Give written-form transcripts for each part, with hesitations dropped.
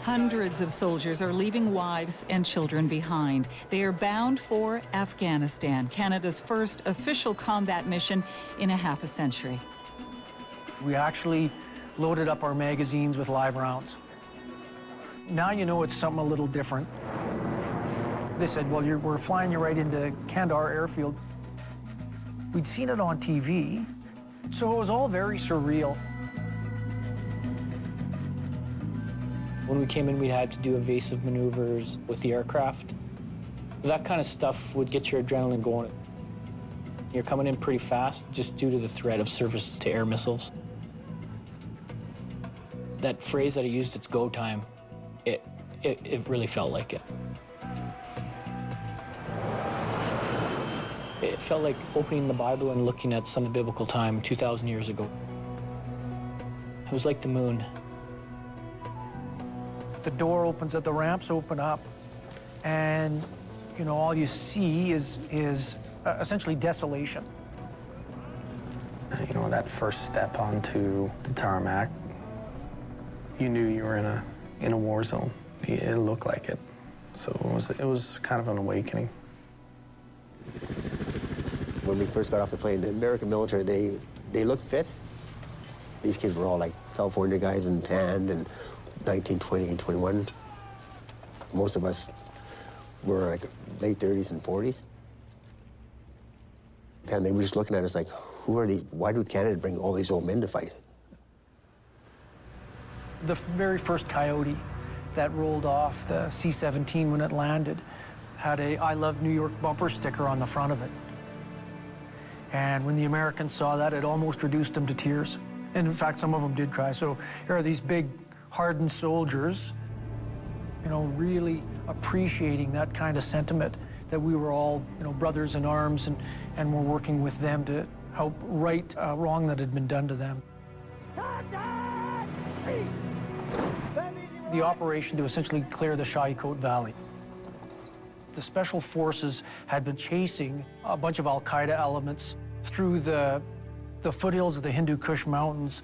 Hundreds of soldiers are leaving wives and children behind. They are bound for Afghanistan, Canada's first official combat mission in a half a century. We actually loaded up our magazines with live rounds. Now you know it's something a little different. They said, well, we're flying you right into Kandahar airfield. We'd seen it on TV, so it was all very surreal. When we came in, we had to do evasive maneuvers with the aircraft. That kind of stuff would get your adrenaline going. You're coming in pretty fast just due to the threat of surface-to-air missiles. That phrase that I used, it's go time, it really felt like it. It felt like opening the Bible and looking at some biblical time 2,000 years ago. It was like the moon. The door opens up, the ramps open up, and you know, all you see is essentially desolation. You know, that first step onto the tarmac, you knew you were in a war zone. It looked like it. So it was kind of an awakening. When we first got off the plane, the American military, they looked fit. These kids were all like California guys and tanned and 19, 20, and 21. Most of us were like late 30s and 40s. And they were just looking at us like, who are these? Why would Canada bring all these old men to fight? The very first Coyote that rolled off the C-17 when it landed had a I Love New York bumper sticker on the front of it. And when the Americans saw that, it almost reduced them to tears. And in fact, some of them did cry. So here are these big, hardened soldiers, you know, really appreciating that kind of sentiment that we were all, you know, brothers in arms, and we're working with them to help right wrong that had been done to them. The operation to essentially clear the Shahikot Valley. The Special Forces had been chasing a bunch of al-Qaeda elements through the foothills of the Hindu Kush Mountains,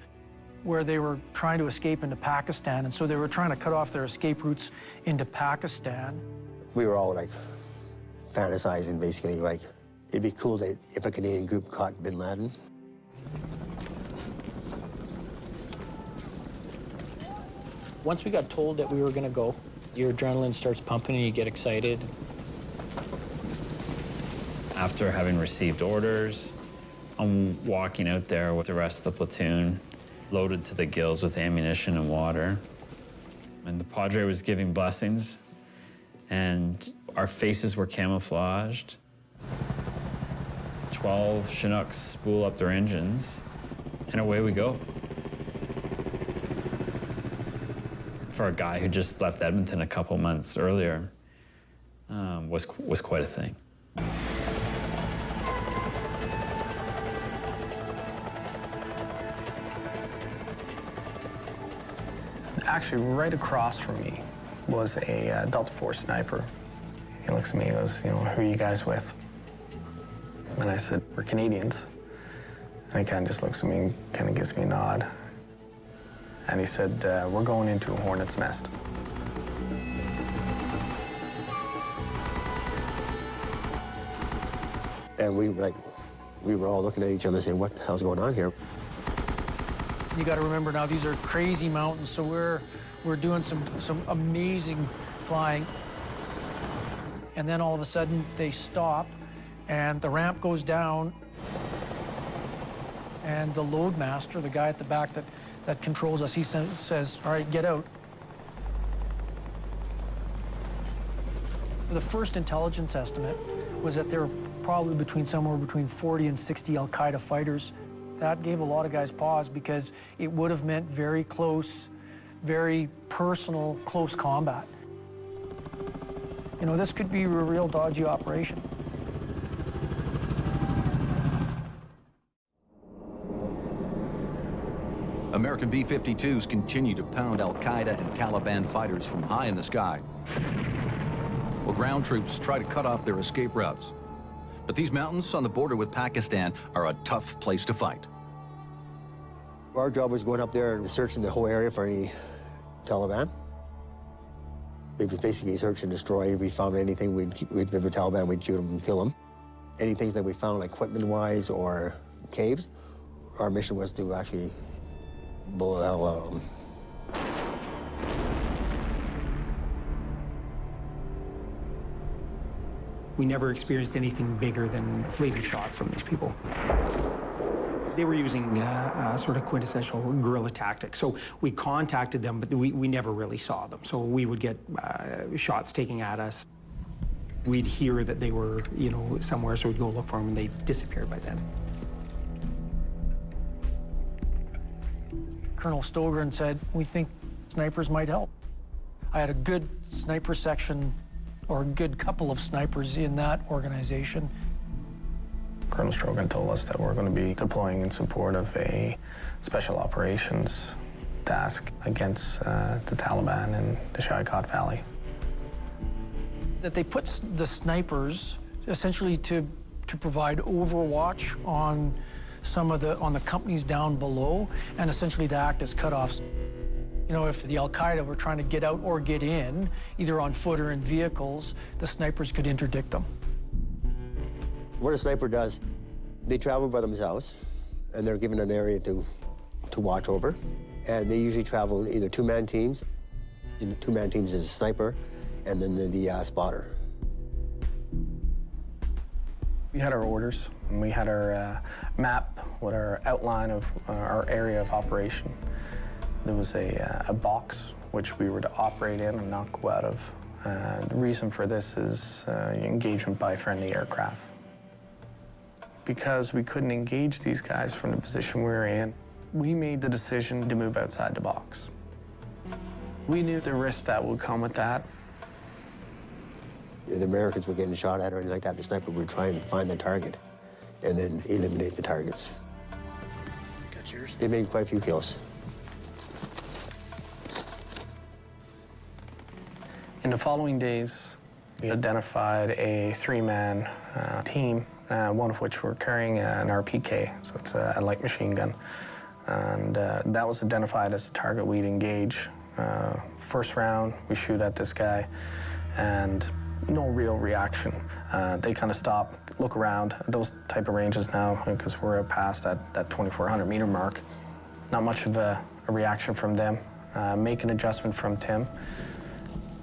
where they were trying to escape into Pakistan, and so they were trying to cut off their escape routes into Pakistan. We were all like fantasizing, basically, like it'd be cool that if a Canadian group caught bin Laden. Once we got told that we were going to go, your adrenaline starts pumping and you get excited. After having received orders, I'm walking out there with the rest of the platoon, loaded to the gills with ammunition and water. And the Padre was giving blessings, and our faces were camouflaged. 12 Chinooks spool up their engines, and away we go. For a guy who just left Edmonton a couple months earlier, was quite a thing. Actually, right across from me was a Delta Force sniper. He looks at me and goes, you know, who are you guys with? And I said, we're Canadians. And he kind of just looks at me and kind of gives me a nod. And he said, we're going into a hornet's nest. And we were all looking at each other saying, what the hell's going on here? You got to remember now, these are crazy mountains, so we're doing some amazing flying. And then all of a sudden they stop, and the ramp goes down, and the loadmaster, the guy at the back that controls us, he says, all right, get out. The first intelligence estimate was that there were probably somewhere between 40 and 60 al-Qaeda fighters. That gave a lot of guys pause, because it would have meant very close, very personal, close combat. You know, this could be a real dodgy operation. American B-52s continue to pound al-Qaeda and Taliban fighters from high in the sky, while ground troops try to cut off their escape routes. But these mountains on the border with Pakistan are a tough place to fight. Our job was going up there and searching the whole area for any Taliban. We'd basically search and destroy. If we found anything, we'd visit Taliban, we'd shoot them and kill them. Anything that we found, like equipment-wise or caves, our mission was to actually blow the hell out of them. We never experienced anything bigger than fleeting shots from these people. They were using sort of quintessential guerrilla tactics. So we contacted them, but we never really saw them. So we would get shots taking at us. We'd hear that they were, you know, somewhere, so we'd go look for them, and they disappeared by then. Colonel Stogren said, we think snipers might help. I had a good sniper section, or a good couple of snipers in that organization. Colonel Strogan told us that we're going to be deploying in support of a special operations task against the Taliban in the Shaikat Valley. That they put the snipers essentially to provide overwatch on on the companies down below, and essentially to act as cutoffs. You know, if the Al-Qaeda were trying to get out or get in, either on foot or in vehicles, the snipers could interdict them. What a sniper does, they travel by themselves, and they're given an area to watch over. And they usually travel in either two-man teams. In the two-man teams is a sniper, and then the spotter. We had our orders, and we had our map with our outline of our area of operation. There was a box which we were to operate in and not go out of. The reason for this is engagement by friendly aircraft. Because we couldn't engage these guys from the position we were in, we made the decision to move outside the box. We knew the risk that would come with that. If the Americans were getting shot at or anything like that, the sniper would try and find the target and then eliminate the targets. Got yours? They made quite a few kills. In the following days, we identified a three-man team, one of which were carrying an RPK, so it's a light machine gun. And that was identified as the target we'd engage. First round, we shoot at this guy, and no real reaction. They kind of stop, look around at those type of ranges now, because we're past that 2,400 meter mark. Not much of a reaction from them. Make an adjustment from Tim.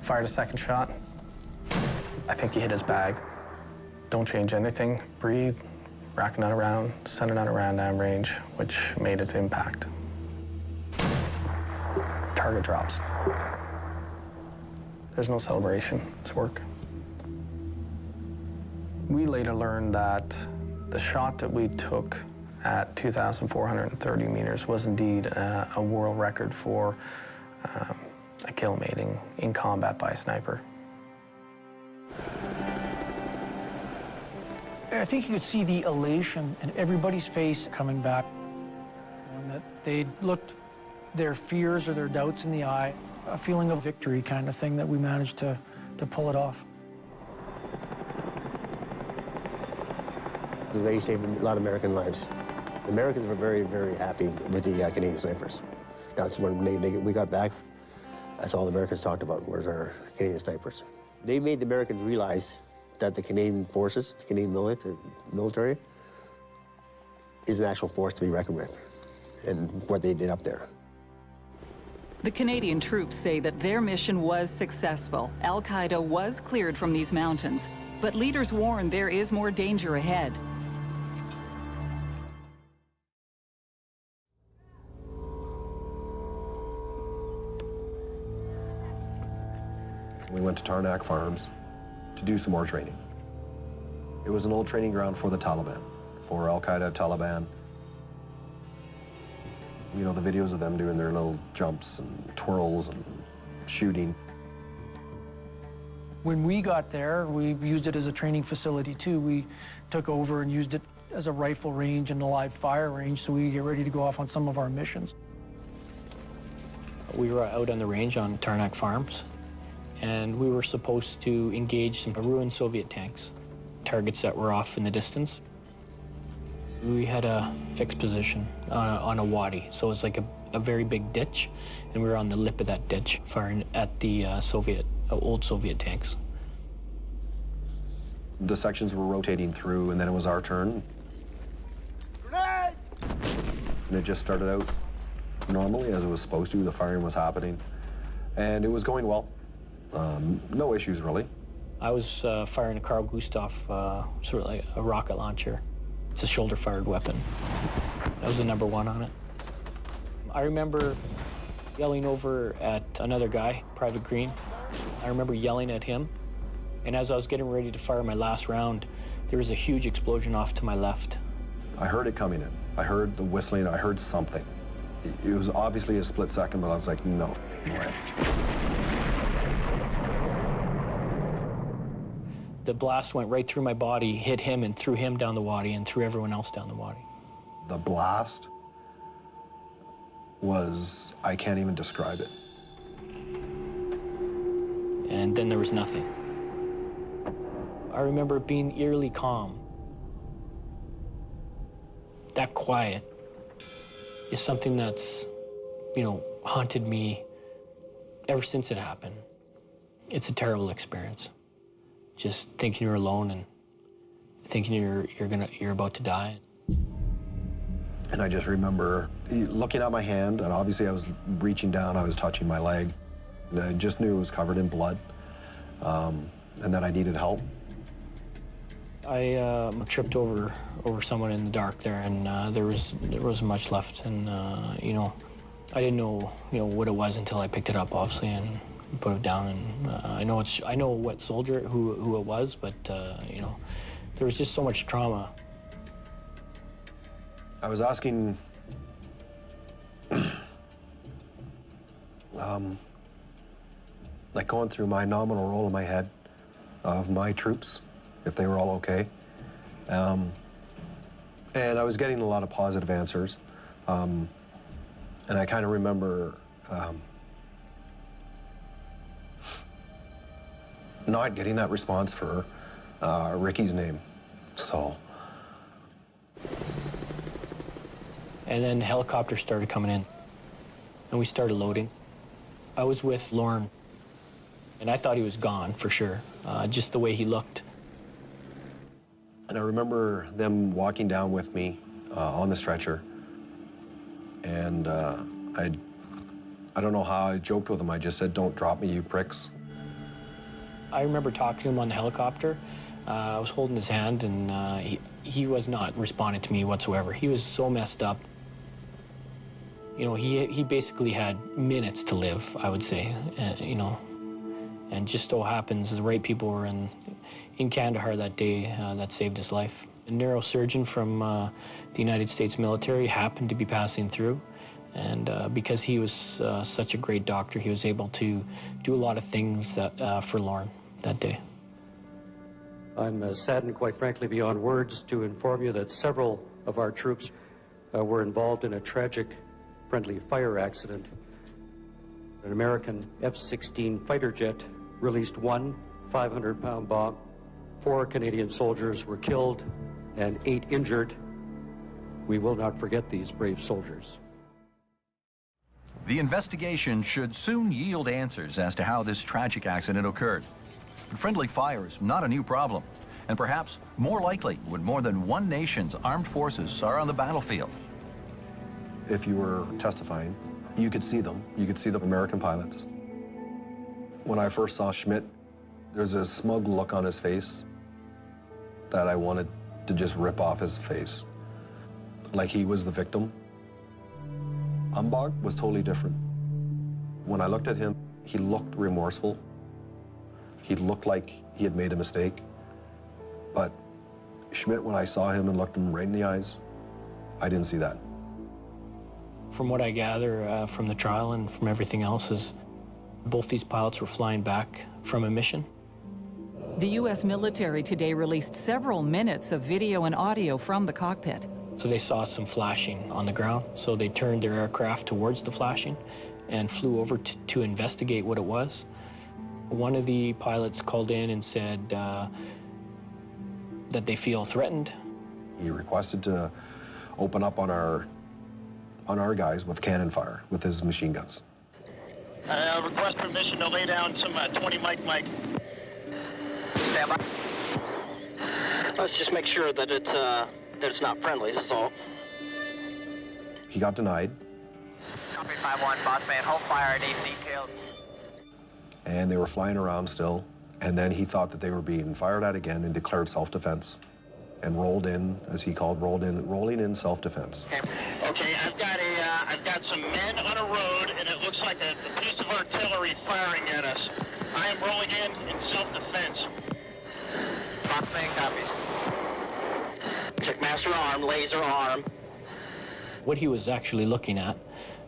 Fired a second shot. I think he hit his bag. Don't change anything, breathe, rack another round, send another round down range, which made its impact. Target drops. There's no celebration, it's work. We later learned that the shot that we took at 2,430 meters was indeed a world record for a kill mating in combat by a sniper. I think you could see the elation in everybody's face coming back, and that they looked their fears or their doubts in the eye, a feeling of victory kind of thing, that we managed to pull it off. They saved a lot of American lives. The Americans were very, very happy with the Canadian snipers. That's when we got back. That's all the Americans talked about was our Canadian snipers. They made the Americans realize that the Canadian forces, the Canadian military, is an actual force to be reckoned with, and what they did up there. The Canadian troops say that their mission was successful. Al-Qaeda was cleared from these mountains, but leaders warn there is more danger ahead. We went to Tarnak Farms to do some more training. It was an old training ground for the Taliban, for Al-Qaeda, Taliban. You know, the videos of them doing their little jumps and twirls and shooting. When we got there, we used it as a training facility too. We took over and used it as a rifle range and a live fire range, so we could get ready to go off on some of our missions. We were out on the range on Tarnak Farms, and we were supposed to engage some ruined Soviet tanks, targets that were off in the distance. We had a fixed position on a wadi, so it was like a very big ditch, and we were on the lip of that ditch firing at the Soviet old Soviet tanks. The sections were rotating through, and then it was our turn. Grenade! And it just started out normally, as it was supposed to. The firing was happening, and it was going well. No issues, really. I was firing a Carl Gustav, sort of like a rocket launcher. It's a shoulder-fired weapon. That was the #1 on it. I remember yelling over at another guy, Private Green. I remember yelling at him. And as I was getting ready to fire my last round, there was a huge explosion off to my left. I heard it coming in. I heard the whistling. I heard something. It was obviously a split second, but I was like, no way. The blast went right through my body, hit him, and threw him down the wadi, and threw everyone else down the wadi. The blast was, I can't even describe it. And then there was nothing. I remember it being eerily calm. That quiet is something that's, haunted me ever since it happened. It's a terrible experience. Just thinking you're alone and thinking you're about to die. And I just remember looking at my hand, and obviously I was reaching down, I was touching my leg. And I just knew it was covered in blood, and that I needed help. I tripped over someone in the dark there, and there wasn't much left, and I didn't know what it was until I picked it up, obviously, and put it down. And I know what soldier who it was, but there was just so much trauma. I was asking, like going through my nominal roll in my head of my troops, if they were all okay. And I was getting a lot of positive answers. And I kind of remember not getting that response for Ricky's name, so. And then helicopters started coming in, and we started loading. I was with Lorne, and I thought he was gone for sure, just the way he looked. And I remember them walking down with me on the stretcher, and I don't know how I joked with them. I just said, "Don't drop me, you pricks." I remember talking to him on the helicopter. I was holding his hand, and he was not responding to me whatsoever. He was so messed up. He basically had minutes to live, I would say, and just so happens the right people were in Kandahar that day that saved his life. A neurosurgeon from the United States military happened to be passing through, and because he was such a great doctor, he was able to do a lot of things for Lorne that day. I'm saddened, quite frankly, beyond words to inform you that several of our troops were involved in a tragic friendly fire accident. An American F-16 fighter jet released one 500-pound bomb. 4 Canadian soldiers were killed and 8 injured. We will not forget these brave soldiers. The investigation should soon yield answers as to how this tragic accident occurred. But friendly fire is not a new problem, and perhaps more likely when more than one nation's armed forces are on the battlefield. If you were testifying, you could see them. You could see the American pilots. When I first saw Schmidt, there's a smug look on his face that I wanted to just rip off his face, like he was the victim. Umbach was totally different. When I looked at him, he looked remorseful. He looked like he had made a mistake. But Schmidt, when I saw him and looked him right in the eyes, I didn't see that. From what I gather from the trial and from everything else is both these pilots were flying back from a mission. The U.S. military today released several minutes of video and audio from the cockpit. So they saw some flashing on the ground, so they turned their aircraft towards the flashing and flew over to investigate what it was. One of the pilots called in and said that they feel threatened. He requested to open up on our guys with cannon fire, with his machine guns. Request permission to lay down some 20 Mike. Stand by. Let's just make sure that it's not friendly, that's all. He got denied. Copy 5-1, boss man, hold fire, I need details. And they were flying around still. And then he thought that they were being fired at again and declared self-defense. And rolled in, as he called, rolling in self-defense. Okay, I've got some men on a road, and it looks like a piece of artillery firing at us. I am rolling in self-defense. Boxman copies. Checkmaster arm, laser arm. What he was actually looking at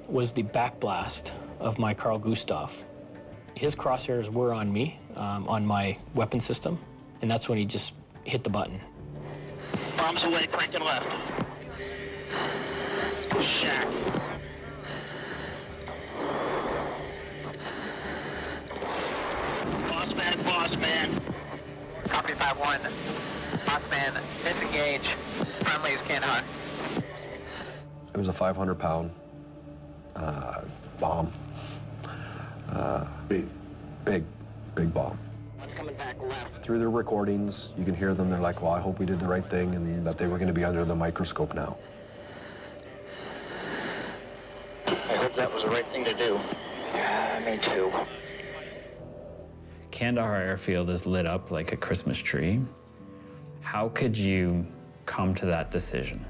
was the backblast of my Carl Gustav. His crosshairs were on me, on my weapon system, and that's when he just hit the button. Bombs away, cranking left. Shack. Boss man. Copy 5-1. Boss man, disengage. Friendly is Kandahar. It was a 500-pound bomb. Big bomb. Coming back left. Through their recordings, you can hear them. They're like, well, I hope we did the right thing and that they were going to be under the microscope now. I hope that was the right thing to do. Yeah, me too. Kandahar Airfield is lit up like a Christmas tree. How could you come to that decision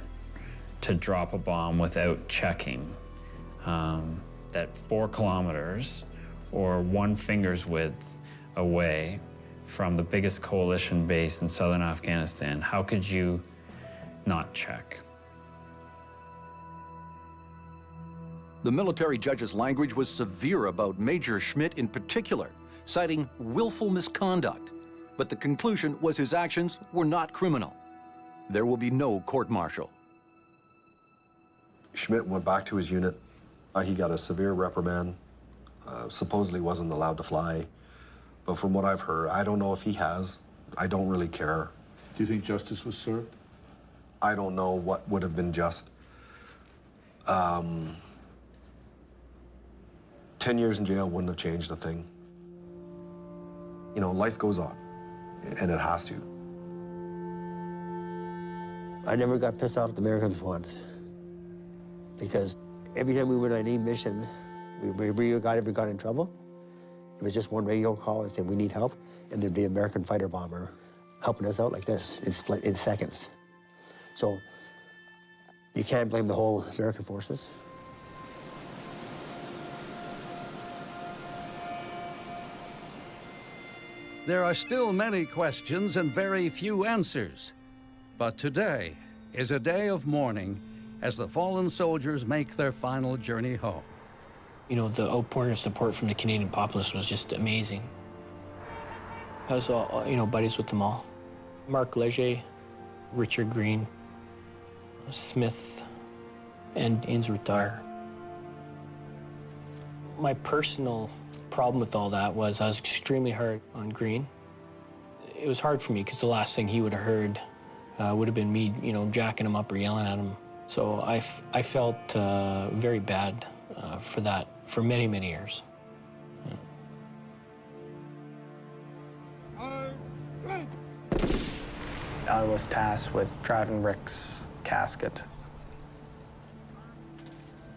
to drop a bomb without checking that 4 kilometers or 1 finger's width away from the biggest coalition base in southern Afghanistan? How could you not check? The military judge's language was severe about Major Schmidt in particular, citing willful misconduct. But the conclusion was his actions were not criminal. There will be no court-martial. Schmidt went back to his unit. He got a severe reprimand. Supposedly wasn't allowed to fly. But from what I've heard, I don't know if he has. I don't really care. Do you think justice was served? I don't know what would have been just. 10 years in jail wouldn't have changed a thing. You know, life goes on, and it has to. I never got pissed off at the Americans once, because every time we went on any mission, we ever got in trouble, it was just one radio call and said, we need help, and there'd be an American fighter bomber helping us out like this in seconds. So you can't blame the whole American forces. There are still many questions and very few answers. But today is a day of mourning as the fallen soldiers make their final journey home. You know, the outpouring of support from the Canadian populace was just amazing. I was, buddies with them all. Mark Leger, Richard Green, Smith, and Ains Retire. My personal problem with all that was I was extremely hard on Green. It was hard for me because the last thing he would have heard would have been me, jacking him up or yelling at him. So I felt very bad for that for many, many years. Yeah. I was tasked with driving Rick's casket.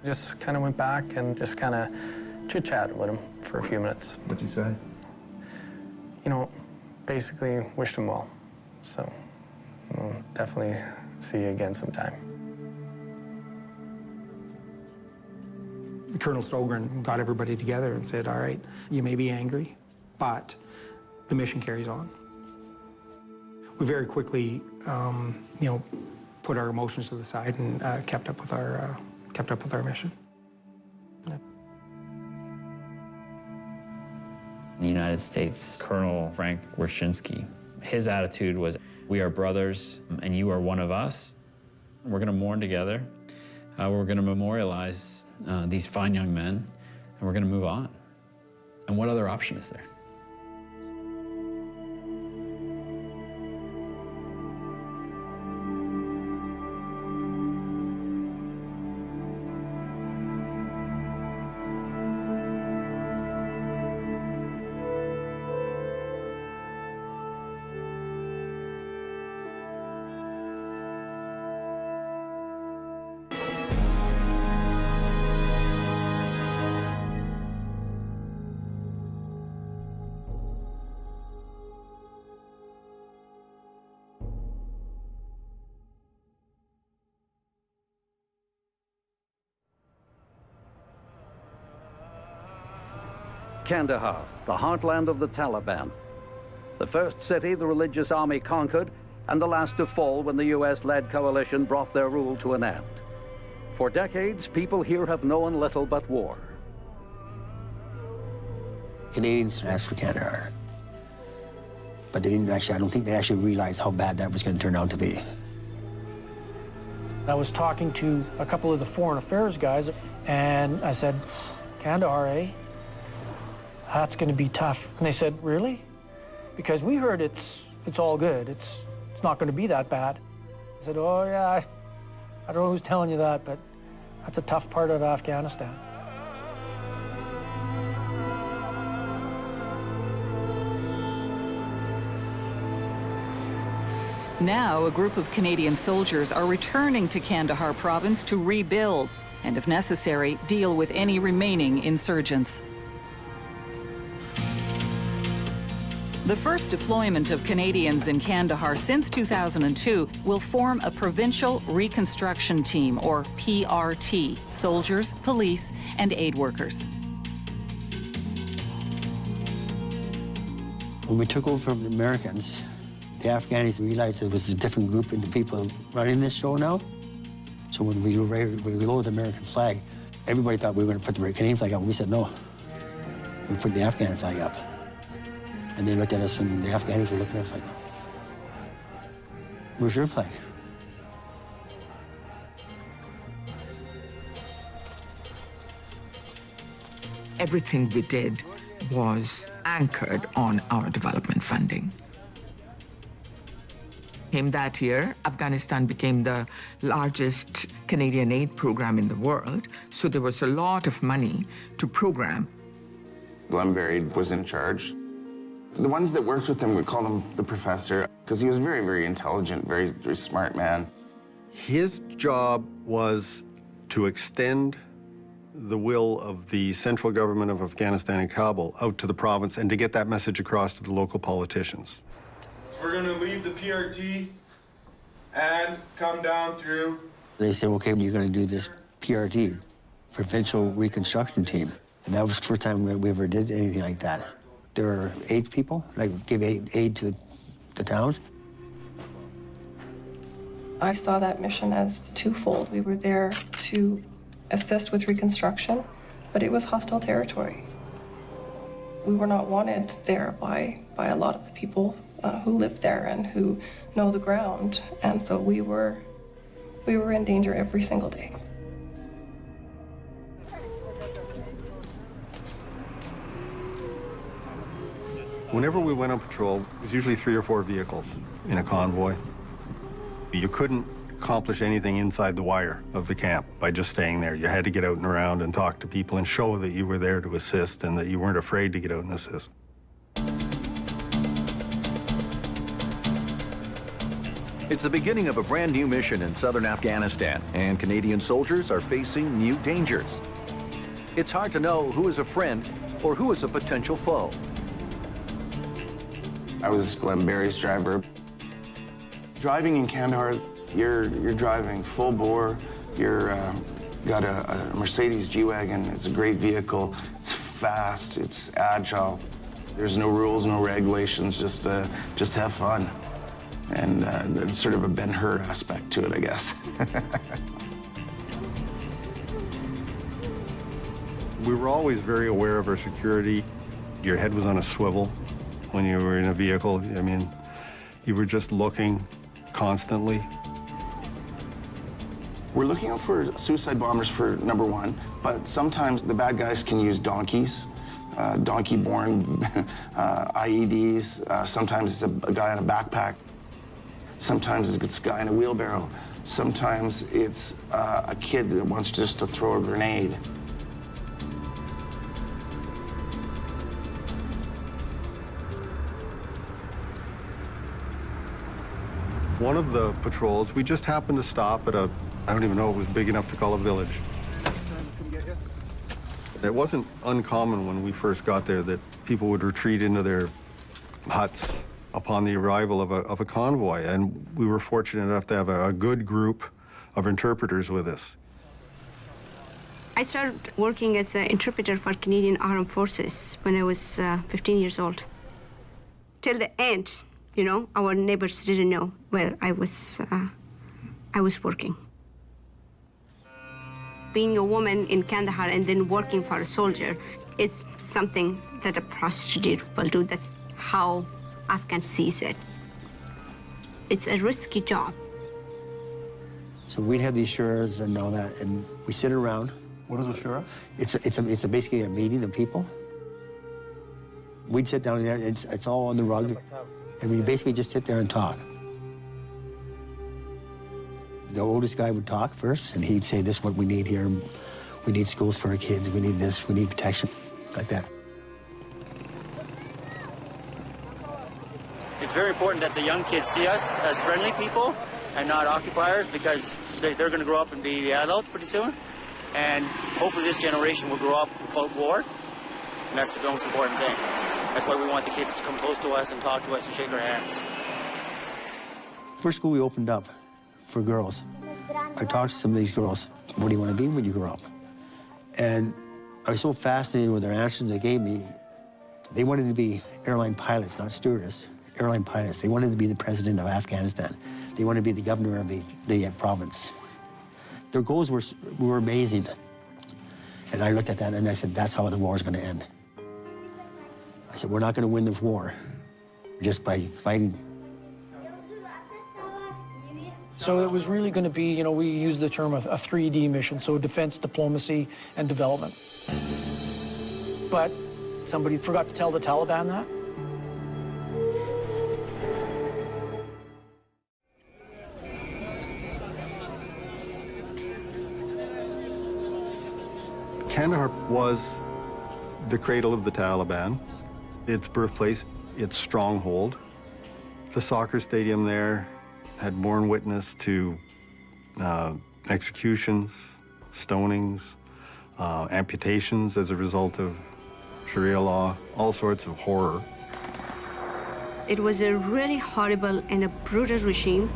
Just kind of went back and just kind of chit-chatted with him for a few minutes. What'd you say? Basically wished him well. So we'll definitely see you again sometime. Colonel Stogren got everybody together and said, all right, you may be angry, but the mission carries on. We very quickly, put our emotions to the side and kept up with our mission. Yeah. In the United States, Colonel Frank Wyszynski, his attitude was, we are brothers and you are one of us. We're gonna mourn together. We're gonna memorialize these fine young men, and we're gonna move on. And what other option is there? Kandahar, the heartland of the Taliban. The first city the religious army conquered, and the last to fall when the US-led coalition brought their rule to an end. For decades, people here have known little but war. Canadians asked for Kandahar, but they didn't actually, I don't think they actually realized how bad that was going to turn out to be. I was talking to a couple of the foreign affairs guys, and I said, Kandahar, eh? That's going to be tough. And they said, really? Because we heard it's all good. It's not going to be that bad. I said, oh, yeah, I don't know who's telling you that, but that's a tough part of Afghanistan. Now, a group of Canadian soldiers are returning to Kandahar province to rebuild and, if necessary, deal with any remaining insurgents. The first deployment of Canadians in Kandahar since 2002 will form a Provincial Reconstruction Team, or PRT, soldiers, police, and aid workers. When we took over from the Americans, the Afghans realized there was a different group in the people running this show now. So when we lowered the American flag, everybody thought we were going to put the Canadian flag up, and we said no. We put the Afghan flag up. And they looked at us, and the Afghans were looking at us like, where's your flag? Everything we did was anchored on our development funding. That year, Afghanistan became the largest Canadian aid program in the world, so there was a lot of money to program. Glenberry was in charge. The ones that worked with him, we called him the professor, because he was very, very intelligent, very, very smart man. His job was to extend the will of the central government of Afghanistan in Kabul out to the province and to get that message across to the local politicians. We're going to leave the PRT and come down through. They said, okay, you're going to do this PRT, Provincial Reconstruction Team. And that was the first time we ever did anything like that. There were aid people, like give aid to the towns. I saw that mission as twofold. We were there to assist with reconstruction, but it was hostile territory. We were not wanted there by a lot of the people who live there and who know the ground, and so we were in danger every single day. Whenever we went on patrol, it was usually 3 or 4 vehicles in a convoy. You couldn't accomplish anything inside the wire of the camp by just staying there. You had to get out and around and talk to people and show that you were there to assist and that you weren't afraid to get out and assist. It's the beginning of a brand new mission in southern Afghanistan, and Canadian soldiers are facing new dangers. It's hard to know who is a friend or who is a potential foe. I was Glenberry's driver. Driving in Kandahar, you're driving full bore. You're got a Mercedes G-Wagon. It's a great vehicle. It's fast, it's agile. There's no rules, no regulations, just have fun. And it's sort of a Ben-Hur aspect to it, I guess. We were always very aware of our security. Your head was on a swivel when you were in a vehicle. I mean, you were just looking constantly. We're looking out for suicide bombers for number one, but sometimes the bad guys can use donkeys, donkey-borne IEDs. Sometimes it's a guy in a backpack. Sometimes it's a guy in a wheelbarrow. Sometimes it's a kid that wants just to throw a grenade. One of the patrols, we just happened to stop at I don't even know if it was big enough to call a village. It wasn't uncommon when we first got there that people would retreat into their huts upon the arrival of a convoy, and we were fortunate enough to have a good group of interpreters with us. I started working as an interpreter for Canadian Armed Forces when I was 15 years old. Till the end, you know, our neighbors didn't know where I was working. Being a woman in Kandahar and then working for a soldier, it's something that a prostitute will do. That's how Afghan sees it. It's a risky job. So we'd have these shurahs and all that, and we sit around. What is a shura? It's basically a meeting of people. We'd sit down there, it's all on the rug, and we basically just sit there and talk. The oldest guy would talk first, and he'd say, this is what we need here. We need schools for our kids, we need this, we need protection, like that. It's very important that the young kids see us as friendly people and not occupiers, because they're going to grow up and be adults pretty soon. And hopefully this generation will grow up without war. And that's the most important thing. That's why we want the kids to come close to us and talk to us and shake our hands. First school we opened up for girls, I talked to some of these girls, what do you want to be when you grow up? And I was so fascinated with their answers they gave me. They wanted to be airline pilots, not stewardess, airline pilots. They wanted to be the president of Afghanistan. They wanted to be the governor of the province. Their goals were amazing. And I looked at that and I said, that's how the war is going to end. I said, we're not going to win this war just by fighting. So it was really going to be, you know, we use the term a 3D mission, so defense, diplomacy, and development. But somebody forgot to tell the Taliban that. Kandahar was the cradle of the Taliban, its birthplace, its stronghold. The soccer stadium there had borne witness to executions, stonings, amputations as a result of Sharia law, all sorts of horror. It was a really horrible and a brutal regime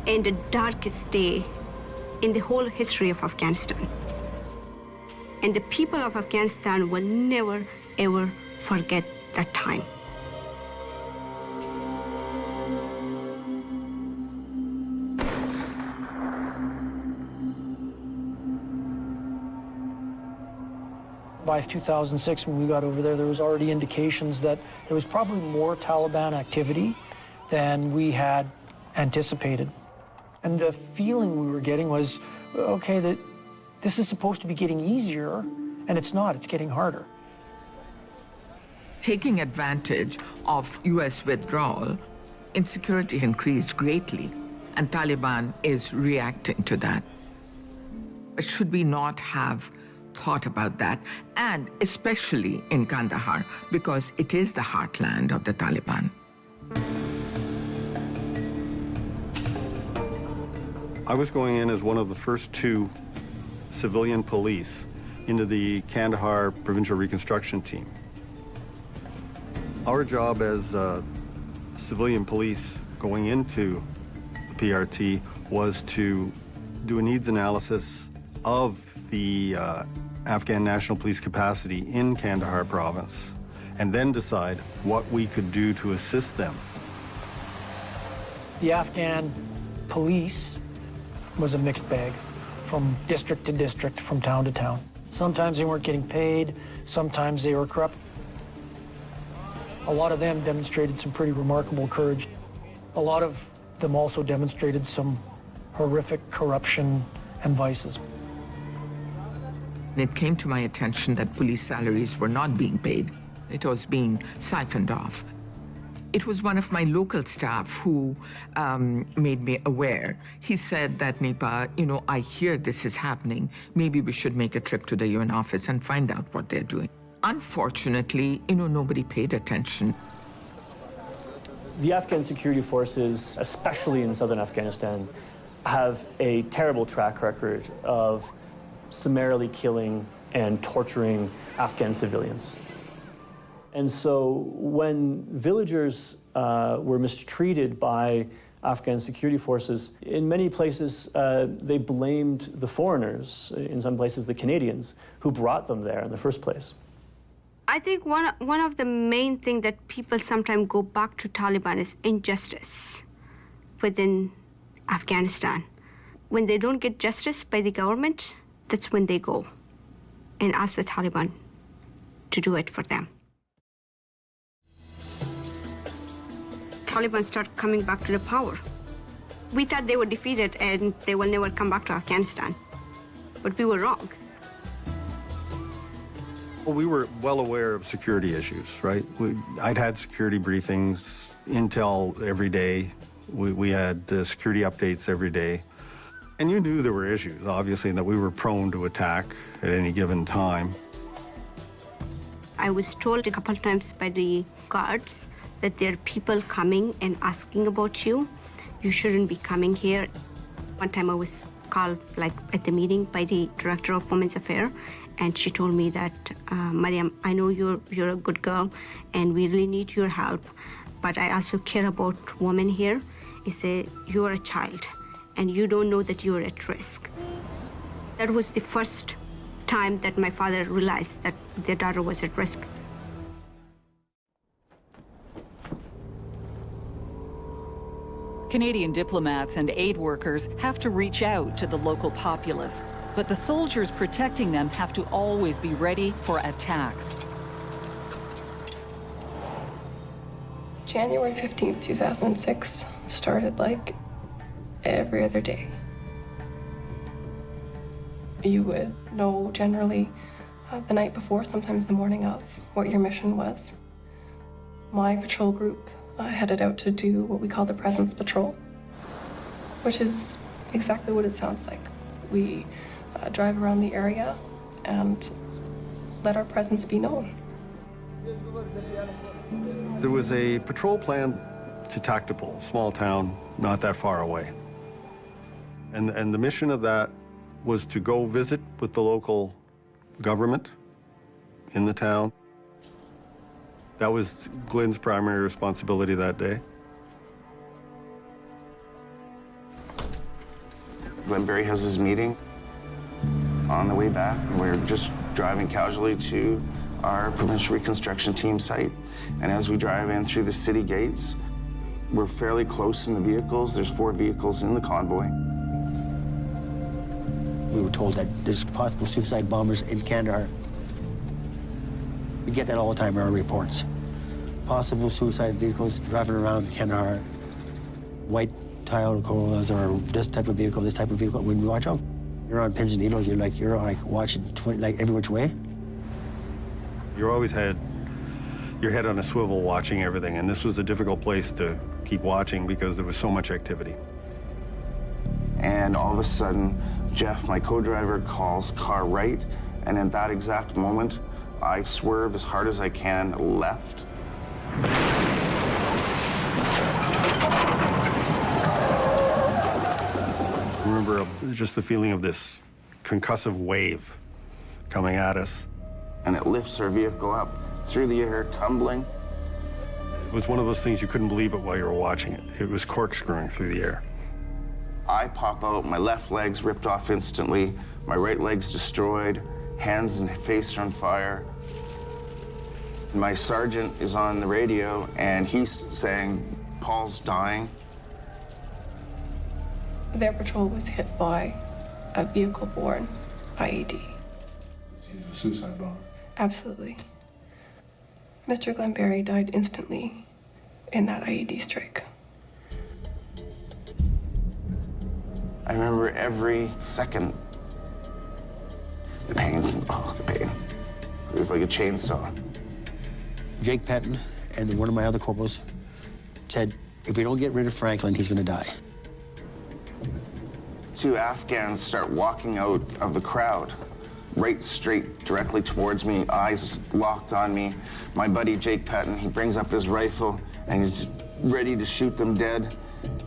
and the darkest day in the whole history of Afghanistan. And the people of Afghanistan will never, ever forget that time. By 2006, when we got over there, there was already indications that there was probably more Taliban activity than we had anticipated. And the feeling we were getting was, okay, that this is supposed to be getting easier, and it's not, it's getting harder. Taking advantage of U.S. withdrawal, insecurity increased greatly, and Taliban is reacting to that. But should we not have thought about that, and especially in Kandahar, because it is the heartland of the Taliban? I was going in as one of the first two civilian police into the Kandahar Provincial Reconstruction Team. Our job as civilian police going into the PRT was to do a needs analysis of the Afghan National Police capacity in Kandahar province, and then decide what we could do to assist them. The Afghan police was a mixed bag, from district to district, from town to town. Sometimes they weren't getting paid, sometimes they were corrupt. A lot of them demonstrated some pretty remarkable courage. A lot of them also demonstrated some horrific corruption and vices. It came to my attention that police salaries were not being paid. It was being siphoned off. It was one of my local staff who made me aware. He said that, Nipa, you know, I hear this is happening. Maybe we should make a trip to the UN office and find out what they're doing. Unfortunately, you know, nobody paid attention. The Afghan security forces, especially in southern Afghanistan, have a terrible track record of summarily killing and torturing Afghan civilians. And so when villagers were mistreated by Afghan security forces, in many places, they blamed the foreigners, in some places the Canadians, who brought them there in the first place. I think one of the main things that people sometimes go back to Taliban is injustice within Afghanistan. When they don't get justice by the government, that's when they go and ask the Taliban to do it for them. Taliban start coming back to the power. We thought they were defeated and they will never come back to Afghanistan, but we were wrong. Well, we were well aware of security issues, right? I'd had security briefings, intel every day. We had security updates every day. And you knew there were issues, obviously, and that we were prone to attack at any given time. I was told a couple of times by the guards that there are people coming and asking about you. You shouldn't be coming here. One time I was called, like, at the meeting by the director of Women's Affairs, and she told me that, Mariam, I know you're a good girl, and we really need your help, but I also care about women here. He said, you're a child, and you don't know that you're at risk. That was the first time that my father realized that their daughter was at risk. Canadian diplomats and aid workers have to reach out to the local populace, but the soldiers protecting them have to always be ready for attacks. January 15th, 2006 started like every other day. You would know generally the night before, sometimes the morning of, what your mission was. My patrol group headed out to do what we call the presence patrol, which is exactly what it sounds like. We drive around the area and let our presence be known. There was a patrol plan to Tactipol, small town, not that far away. And the mission of that was to go visit with the local government in the town. That was Glenn's primary responsibility that day. Glenn Barry has his meeting. On the way back, we're just driving casually to our provincial reconstruction team site. And as we drive in through the city gates, we're fairly close in the vehicles. There's 4 vehicles in the convoy. We were told that there's possible suicide bombers in Kandahar. We get that all the time in our reports. Possible suicide vehicles driving around Kandahar, white Toyota Corollas or this type of vehicle, this type of vehicle. When you watch out, you're on pins and needles. You're like watching like every which way. You always had your head on a swivel watching everything, and this was a difficult place to keep watching because there was so much activity. And all of a sudden, Jeff, my co-driver, calls car right, and at that exact moment, I swerve as hard as I can left. I remember just the feeling of this concussive wave coming at us. And it lifts our vehicle up through the air, tumbling. It was one of those things you couldn't believe it while you were watching it. It was corkscrewing through the air. I pop out, my left leg's ripped off instantly, my right leg's destroyed, hands and face are on fire. My sergeant is on the radio, and he's saying, Paul's dying. Their patrol was hit by a vehicle-borne IED. He's a suicide bomber. Absolutely. Mr. Glenberry died instantly in that IED strike. I remember every second. The pain, oh, the pain. It was like a chainsaw. Jake Patton and then one of my other corporals said, if we don't get rid of Franklin, he's gonna die. 2 Afghans start walking out of the crowd, right straight directly towards me, eyes locked on me. My buddy Jake Patton, he brings up his rifle and he's ready to shoot them dead.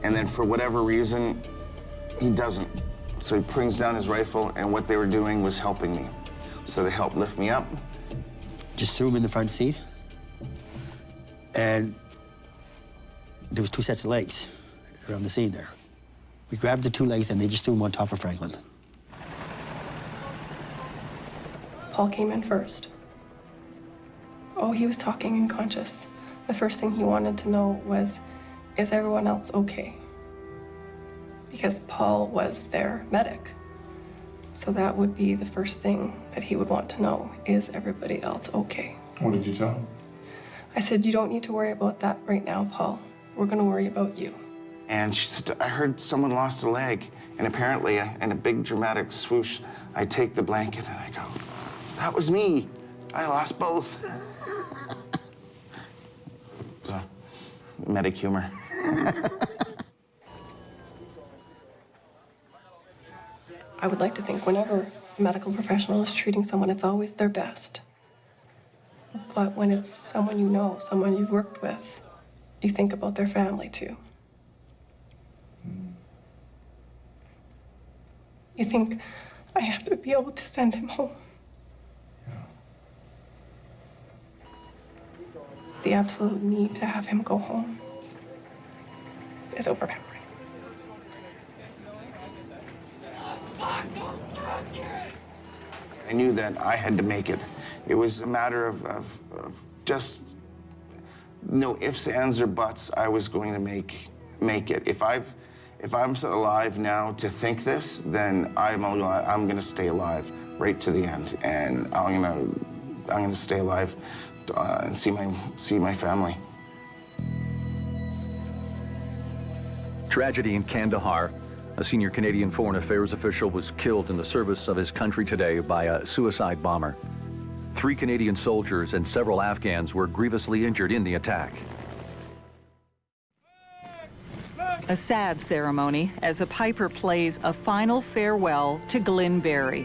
And then for whatever reason, he doesn't. So he brings down his rifle, and what they were doing was helping me. So they helped lift me up. Just threw him in the front seat. And there was 2 sets of legs. around the scene there. We grabbed the two legs and they just threw them on top of Franklin. Paul came in first. Oh, he was talking unconscious. The first thing he wanted to know was, is everyone else okay? Because Paul was their medic. So that would be the first thing that he would want to know, is everybody else okay? What did you tell him? I said, you don't need to worry about that right now, Paul. We're gonna worry about you. And she said, I heard someone lost a leg. And apparently, in a big dramatic swoosh, I take the blanket and I go, that was me. I lost both. So, medic humor. I would like to think whenever a medical professional is treating someone, it's always their best. But when it's someone you know, someone you've worked with, you think about their family too. You think, I have to be able to send him home. The absolute need to have him go home is overpowering. I knew that I had to make it. It was a matter of just no ifs, ands, or buts. I was going to make it. If I'm alive now to think this, then I'm going to stay alive right to the end, and I'm going to stay alive and see my family. Tragedy in Kandahar. A senior Canadian Foreign Affairs official was killed in the service of his country today by a suicide bomber. 3 Canadian soldiers and several Afghans were grievously injured in the attack. A sad ceremony as a piper plays a final farewell to Glyn Barry,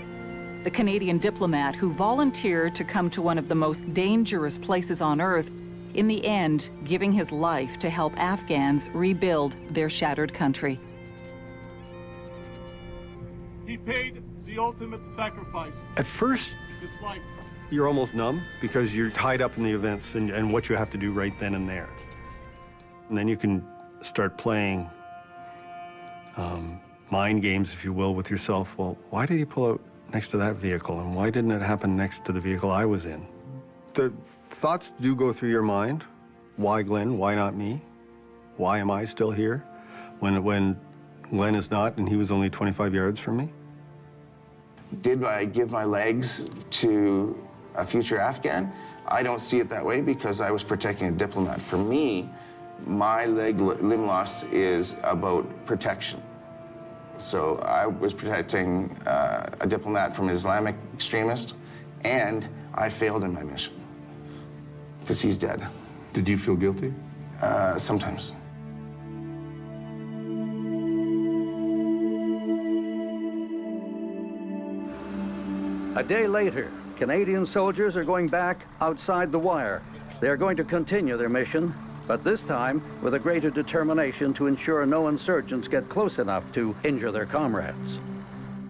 the Canadian diplomat who volunteered to come to one of the most dangerous places on Earth, in the end giving his life to help Afghans rebuild their shattered country. He paid the ultimate sacrifice. At first, His life. you're almost numb because you're tied up in the events and what you have to do right then and there. And then you can start playing mind games, if you will, with yourself. Well, why did he pull out next to that vehicle, and why didn't it happen next to the vehicle I was in? The thoughts do go through your mind. Why Glenn? Why not me? Why am I still here when Glenn is not, and he was only 25 yards from me? Did I give my legs to a future Afghan? I don't see it that way because I was protecting a diplomat. For me, my limb loss is about protection. So I was protecting a diplomat from Islamic extremists, and I failed in my mission because he's dead. Did you feel guilty? Sometimes. A day later, Canadian soldiers are going back outside the wire. They are going to continue their mission, but this time with a greater determination to ensure no insurgents get close enough to injure their comrades.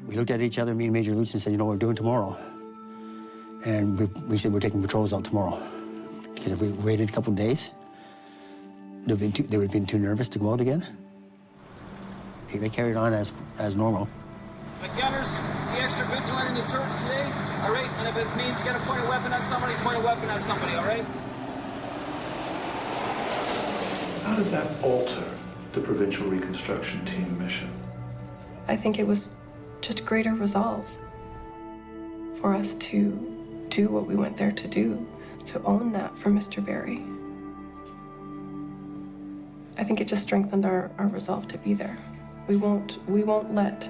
We looked at each other, me and Major Lutz, and said, you know what we're doing tomorrow? And we said we're taking patrols out tomorrow. Because if we waited a couple of days, they would have been too nervous to go out again. They carried on as normal. Gunners, be extra vigilant in the turrets today, all right? And if it means get a point of weapon at somebody, point a weapon at somebody, all right? How did that alter the Provincial Reconstruction Team mission? I think it was just greater resolve for us to do what we went there to do, to own that for Mr. Barry. I think it just strengthened our resolve to be there. We won't let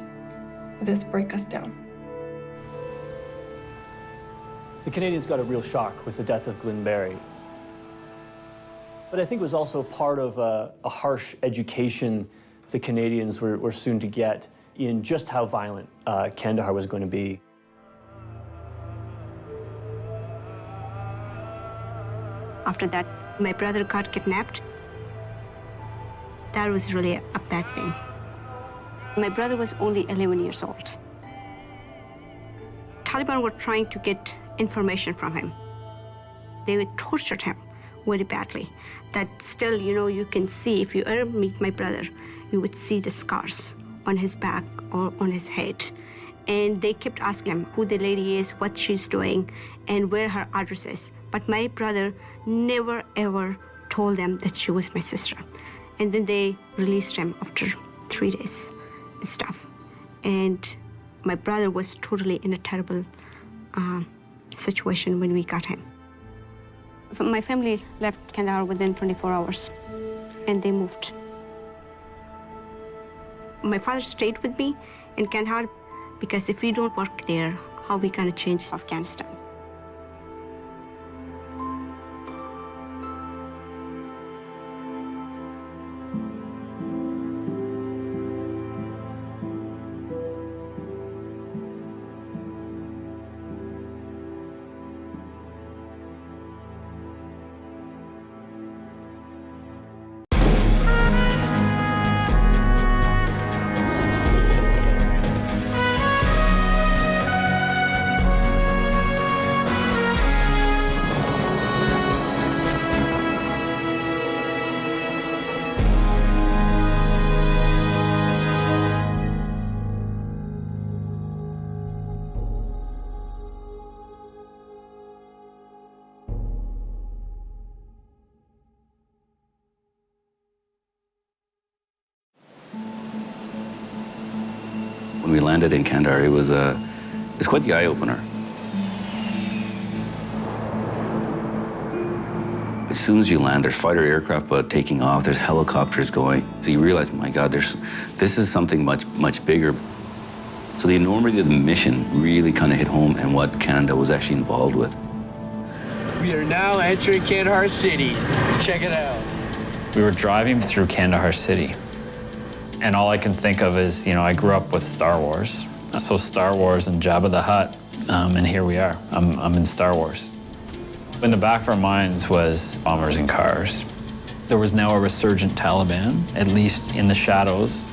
this break us down. The Canadians got a real shock with the death of Glyn Barry. But I think it was also part of a harsh education the Canadians were soon to get in just how violent Kandahar was going to be. After that, my brother got kidnapped. That was really a bad thing. My brother was only 11 years old. Taliban were trying to get information from him. They tortured him very badly. That still, you know, you can see, if you ever meet my brother, we would see the scars on his back or on his head. And they kept asking him who the lady is, what she's doing, and where her address is. But my brother never, ever told them that she was my sister. And then they released him after 3 days and stuff. And my brother was totally in a terrible situation when we got him. My family left Kandahar within 24 hours, and they moved. My father stayed with me in Kandahar because if we don't work there, how are we going to change Afghanistan? When we landed in Kandahar, it was quite the eye-opener. As soon as you land, there's fighter aircraft taking off, there's helicopters going. So you realize, my God, this is something much bigger. So the enormity of the mission really kind of hit home and what Canada was actually involved with. We are now entering Kandahar City. Check it out. We were driving through Kandahar City. And all I can think of is, I grew up with Star Wars. So Star Wars and Jabba the Hutt, and here we are. I'm in Star Wars. In the back of our minds was bombers and cars. There was now a resurgent Taliban, at least in the shadows.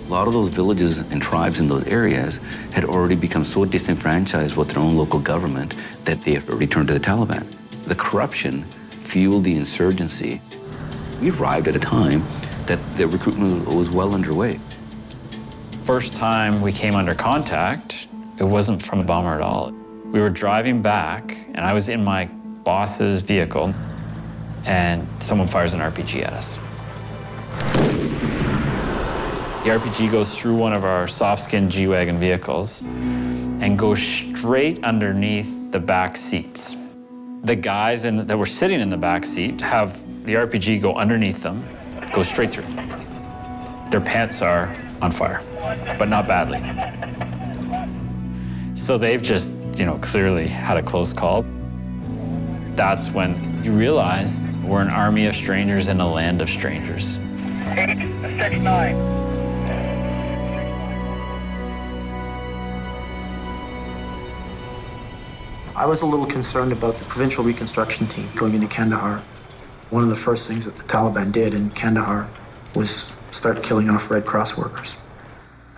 A lot of those villages and tribes in those areas had already become so disenfranchised with their own local government that they had returned to the Taliban. The corruption fueled the insurgency. We arrived at a time that the recruitment was well underway. First time we came under contact, it wasn't from a bomber at all. We were driving back, and I was in my boss's vehicle, and someone fires an RPG at us. The RPG goes through one of our soft-skin G-Wagon vehicles and goes straight underneath the back seats. The guys that were sitting in the back seat have the RPG go underneath them, go straight through. Their pants are on fire, but not badly. So they've just, clearly had a close call. That's when you realize we're an army of strangers in a land of strangers. 869. I was a little concerned about the provincial reconstruction team going into Kandahar. One of the first things that the Taliban did in Kandahar was start killing off Red Cross workers.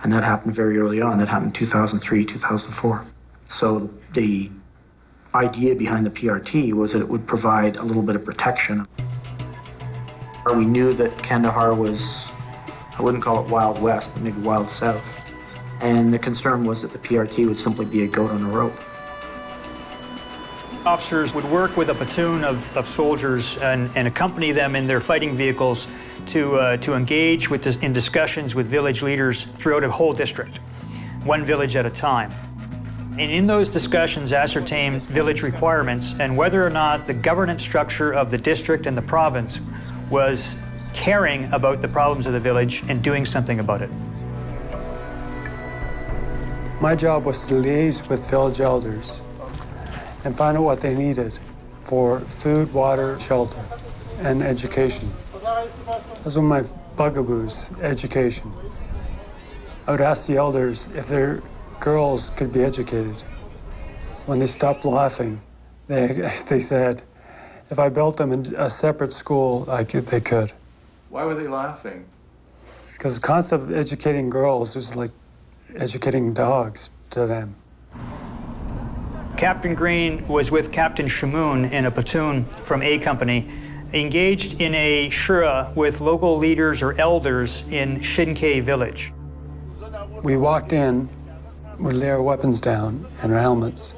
And that happened very early on. That happened in 2003, 2004. So the idea behind the PRT was that it would provide a little bit of protection. We knew that Kandahar was, I wouldn't call it Wild West, but maybe Wild South. And the concern was that the PRT would simply be a goat on a rope. Officers would work with a platoon of soldiers and accompany them in their fighting vehicles to engage in discussions with village leaders throughout a whole district, one village at a time. And in those discussions, ascertain village requirements and whether or not the governance structure of the district and the province was caring about the problems of the village and doing something about it. My job was to liaise with village elders and find out what they needed for food, water, shelter, and education. That's one of my bugaboos, education. I would ask the elders if their girls could be educated. When they stopped laughing, they said, if I built them in a separate school, they could. Why were they laughing? Because the concept of educating girls was like educating dogs to them. Captain Green was with Captain Shamoon in a platoon from A Company engaged in a shura with local leaders or elders in Shinkai village. We walked in, we laid our weapons down and our helmets.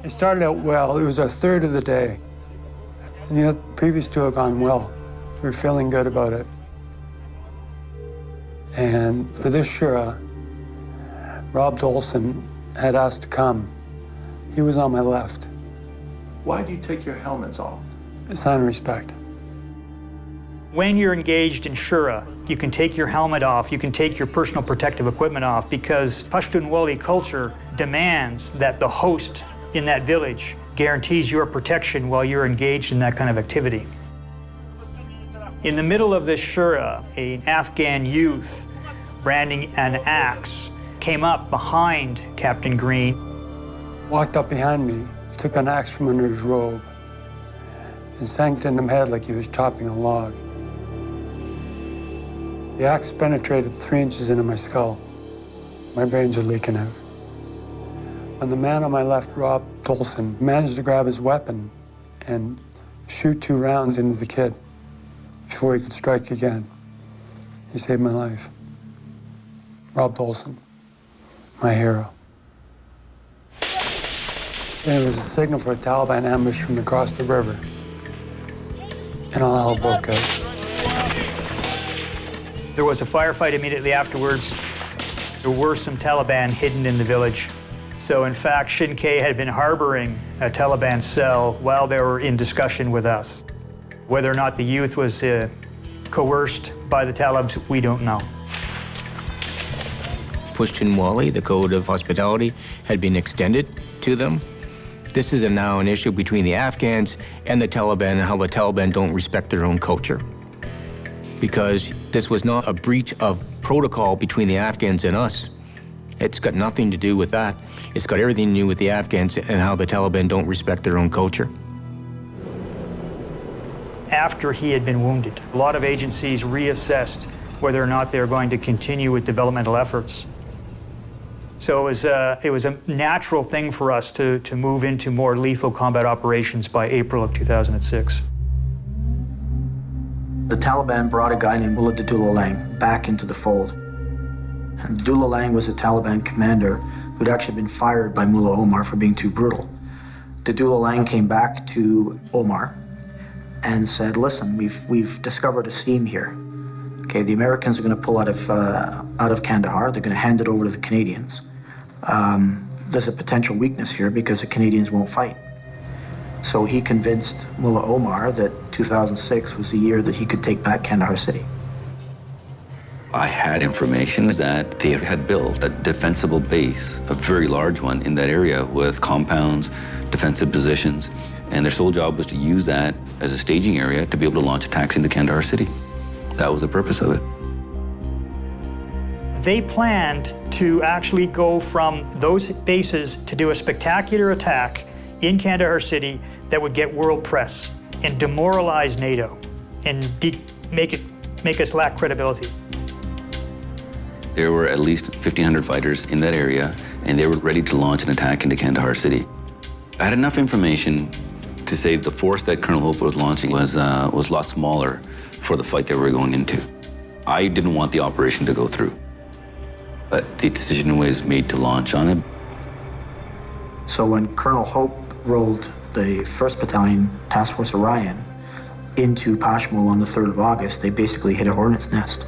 It started out well. It was our third of the day. And the previous two had gone well. We were feeling good about it. And for this shura, Rob Dolson had asked to come. He was on my left. Why do you take your helmets off? A sign of respect. When you're engaged in shura, you can take your helmet off, you can take your personal protective equipment off, because Pashtunwali culture demands that the host in that village guarantees your protection while you're engaged in that kind of activity. In the middle of this shura, an Afghan youth branding an axe came up behind Captain Green. Walked up behind me, took an axe from under his robe, and sank it in my head like he was chopping a log. The axe penetrated 3 inches into my skull. My brains are leaking out. When the man on my left, Rob Dolson, managed to grab his weapon and shoot 2 rounds into the kid before he could strike again, he saved my life. Rob Dolson, my hero. And it was a signal for a Taliban ambush from across the river. And all hell broke out. There was a firefight immediately afterwards. There were some Taliban hidden in the village. So in fact, Shinkai had been harboring a Taliban cell while they were in discussion with us. Whether or not the youth was coerced by the Talibs, we don't know. Pashtunwali, the code of hospitality, had been extended to them. This is now an issue between the Afghans and the Taliban, and how the Taliban don't respect their own culture. Because this was not a breach of protocol between the Afghans and us. It's got nothing to do with that. It's got everything to do with the Afghans and how the Taliban don't respect their own culture. After he had been wounded, a lot of agencies reassessed whether or not they were going to continue with developmental efforts. So it was a natural thing for us to move into more lethal combat operations by April of 2006. The Taliban brought a guy named Mullah Dadullah Lang back into the fold. And Dadullah Lang was a Taliban commander who'd actually been fired by Mullah Omar for being too brutal. Dadullah Lang came back to Omar and said, listen, we've discovered a seam here. Okay, the Americans are going to pull out of Kandahar. They're going to hand it over to the Canadians. There's a potential weakness here because the Canadians won't fight. So he convinced Mullah Omar that 2006 was the year that he could take back Kandahar City. I had information that they had built a defensible base, a very large one in that area with compounds, defensive positions, and their sole job was to use that as a staging area to be able to launch attacks into Kandahar City. That was the purpose of it. They planned to actually go from those bases to do a spectacular attack in Kandahar City that would get world press and demoralize NATO and make us lack credibility. There were at least 1,500 fighters in that area, and they were ready to launch an attack into Kandahar City. I had enough information to say the force that Colonel Hope was launching was a lot smaller for the fight that we were going into. I didn't want the operation to go through, but the decision was made to launch on it. So when Colonel Hope rolled the 1st Battalion Task Force Orion into Pashmul on the 3rd of August, they basically hit a hornet's nest.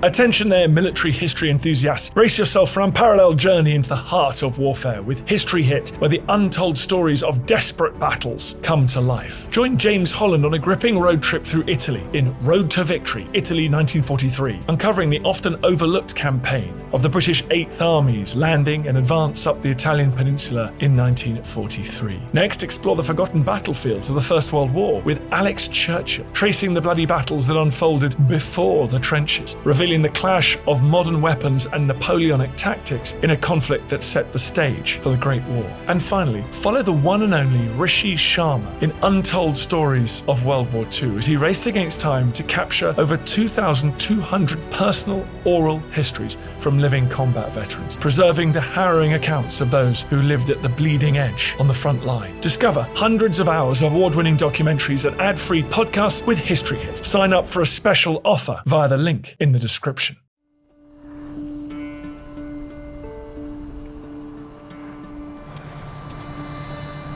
Attention there, military history enthusiasts. Brace yourself for an unparalleled journey into the heart of warfare with History Hit, where the untold stories of desperate battles come to life. Join James Holland on a gripping road trip through Italy in Road to Victory, Italy 1943, uncovering the often overlooked campaign of the British 8th Army's landing and advance up the Italian peninsula in 1943. Next, explore the forgotten battlefields of the First World War with Alex Churchill, tracing the bloody battles that unfolded before the trenches, revealing the clash of modern weapons and Napoleonic tactics in a conflict that set the stage for the Great War. And finally, follow the one and only Rishi Sharma in Untold Stories of World War II as he raced against time to capture over 2,200 personal oral histories from living combat veterans, preserving the harrowing accounts of those who lived at the bleeding edge on the front line. Discover hundreds of hours of award-winning documentaries and ad-free podcasts with History Hit. Sign up for a special offer via the link in the description.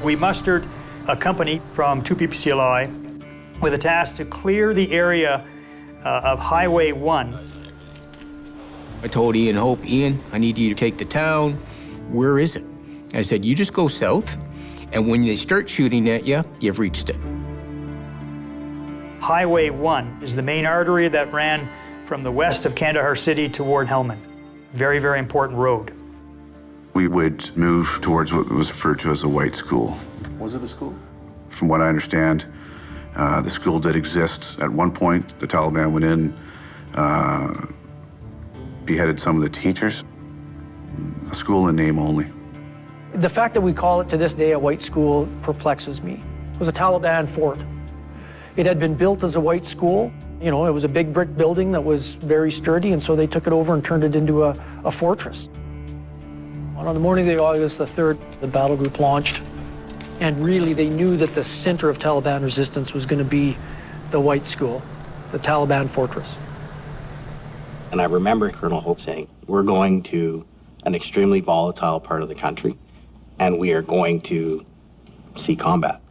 We mustered a company from 2 PPCLI with a task to clear the area of Highway 1. I told Ian Hope, Ian, I need you to take the town. Where is it? I said, you just go south, and when they start shooting at you, you've reached it. Highway 1 is the main artery that ran from the west of Kandahar city toward Helmand. Very, very important road. We would move towards what was referred to as a white school. Was it a school? From what I understand, the school did exist at one point. The Taliban went in, beheaded some of the teachers. A school in name only. The fact that we call it to this day a white school perplexes me. It was a Taliban fort. It had been built as a white school. You know, it was a big brick building that was very sturdy, and so they took it over and turned it into a fortress. On the morning of August the 3rd, the battle group launched, and really they knew that the center of Taliban resistance was going to be the white school, the Taliban fortress. And I remember Colonel Hope saying, we're going to an extremely volatile part of the country, and we are going to see combat.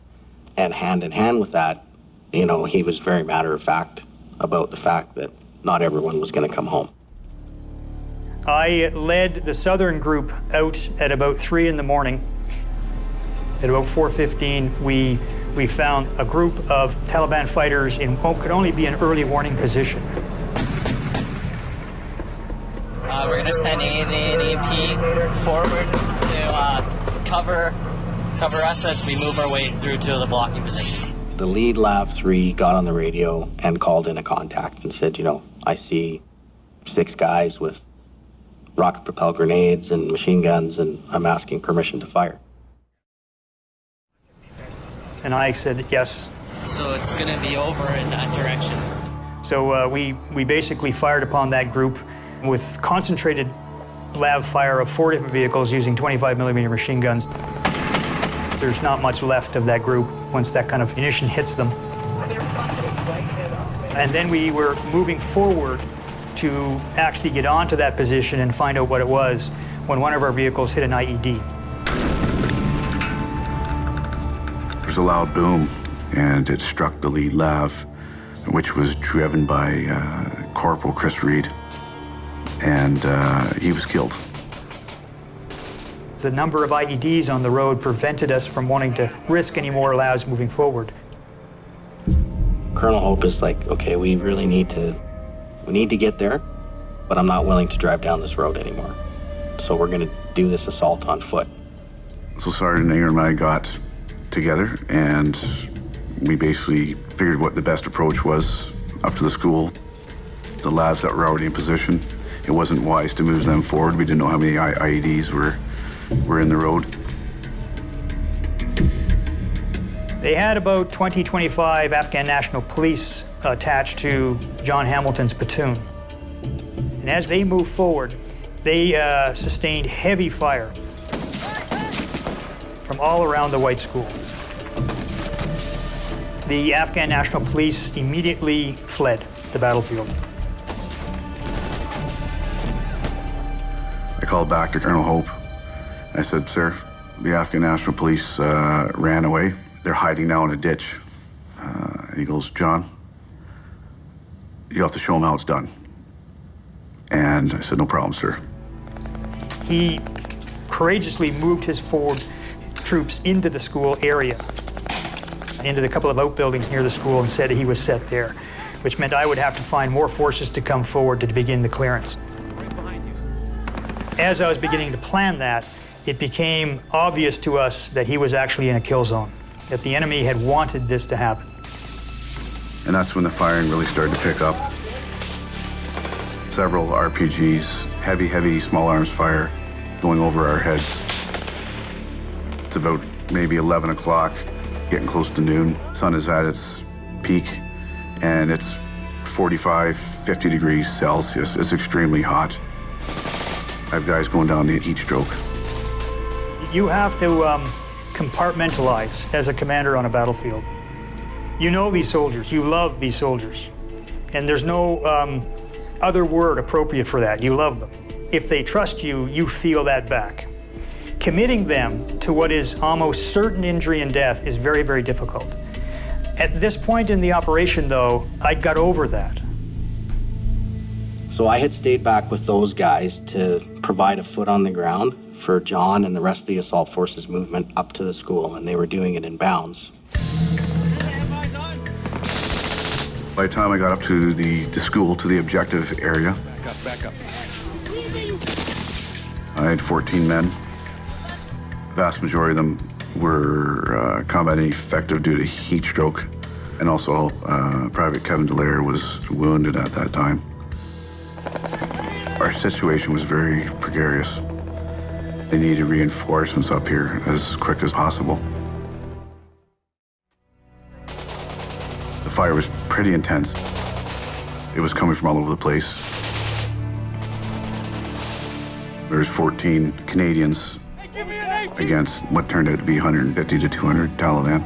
And hand in hand with that, you know, he was very matter-of-fact about the fact that not everyone was going to come home. I led the southern group out at about 3 in the morning. At about 4:15, we found a group of Taliban fighters in what could only be an early warning position. We're going to send A and AP forward to cover us as we move our way through to the blocking position. The lead Lav 3 got on the radio and called in a contact and said, you know, I see 6 guys with rocket-propelled grenades and machine guns, and I'm asking permission to fire. And I said yes. So it's going to be over in that direction. So we basically fired upon that group with concentrated Lav fire of 4 different vehicles using 25mm machine guns. There's not much left of that group once that kind of munition hits them. And then we were moving forward to actually get onto that position and find out what it was when one of our vehicles hit an IED. There was a loud boom, and it struck the lead Lav, which was driven by Corporal Chris Reed, and he was killed. The number of IEDs on the road prevented us from wanting to risk any more Lavs moving forward. Colonel Hope is like, okay, we really need to get there, but I'm not willing to drive down this road anymore. So we're going to do this assault on foot. So Sergeant Anger and I got together, and we basically figured what the best approach was up to the school. The Lavs that were already in position, it wasn't wise to move them forward. We didn't know how many IEDs were in the road. They had about 20-25 Afghan National Police attached to John Hamilton's platoon. And as they moved forward, they sustained heavy fire from all around the White School. The Afghan National Police immediately fled the battlefield. I called back to Colonel Hope. I said, sir, the Afghan National Police ran away. They're hiding now in a ditch. And he goes, John, you have to show them how it's done. And I said, no problem, sir. He courageously moved his forward troops into the school area, into the couple of outbuildings near the school, and said he was set there, which meant I would have to find more forces to come forward to begin the clearance. As I was beginning to plan that, it became obvious to us that he was actually in a kill zone, that the enemy had wanted this to happen. And that's when the firing really started to pick up. Several RPGs, heavy small arms fire going over our heads. It's about maybe 11 o'clock, getting close to noon. Sun is at its peak, and it's 45, 50 degrees Celsius. It's extremely hot. I have guys going down to heat stroke. You have to compartmentalize as a commander on a battlefield. You know these soldiers, you love these soldiers, and there's no other word appropriate for that. You love them. If they trust you, you feel that back. Committing them to what is almost certain injury and death is very, very difficult. At this point in the operation, though, I got over that. So I had stayed back with those guys to provide a foot on the ground for John and the rest of the Assault Forces movement up to the school, and they were doing it in bounds. By the time I got up to the school, to the objective area, Back up. I had 14 men. The vast majority of them were combat ineffective due to heat stroke, and also Private Kevin Dallaire was wounded at that time. Our situation was very precarious. They needed reinforcements up here as quick as possible. The fire was pretty intense. It was coming from all over the place. There's 14 Canadians against what turned out to be 150 to 200 Taliban.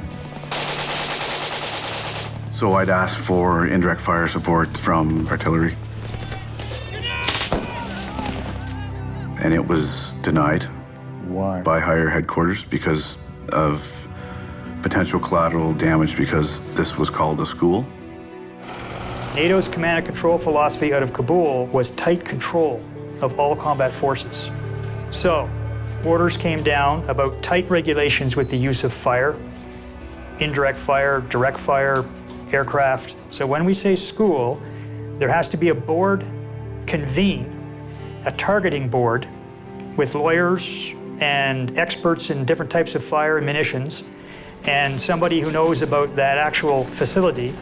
So I'd asked for indirect fire support from artillery. And it was denied. Why? By higher headquarters because of potential collateral damage because this was called a school. NATO's command and control philosophy out of Kabul was tight control of all combat forces. So, orders came down about tight regulations with the use of fire, indirect fire, direct fire, aircraft. So when we say school, there has to be a board convened, a targeting board with lawyers and experts in different types of fire and munitions, and somebody who knows about that actual facility,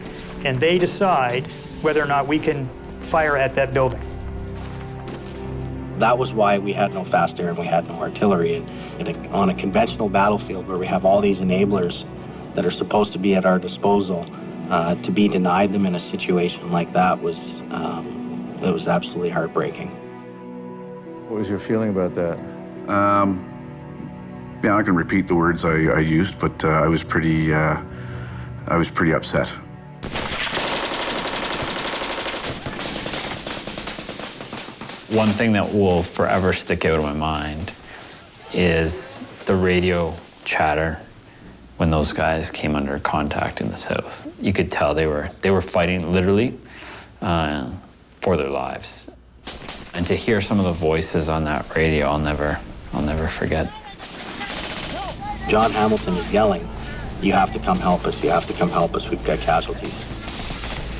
and they decide whether or not we can fire at that building. That was why we had no fast air and we had no artillery. And on a conventional battlefield where we have all these enablers that are supposed to be at our disposal, to be denied them in a situation like that was, it was absolutely heartbreaking. What was your feeling about that? Yeah, I can repeat the words I used, but I was pretty upset. One thing that will forever stick out in my mind is the radio chatter when those guys came under contact in the south. You could tell they were fighting literally for their lives. And to hear some of the voices on that radio, I'll never forget. John Hamilton is yelling, "You have to come help us, you have to come help us, we've got casualties."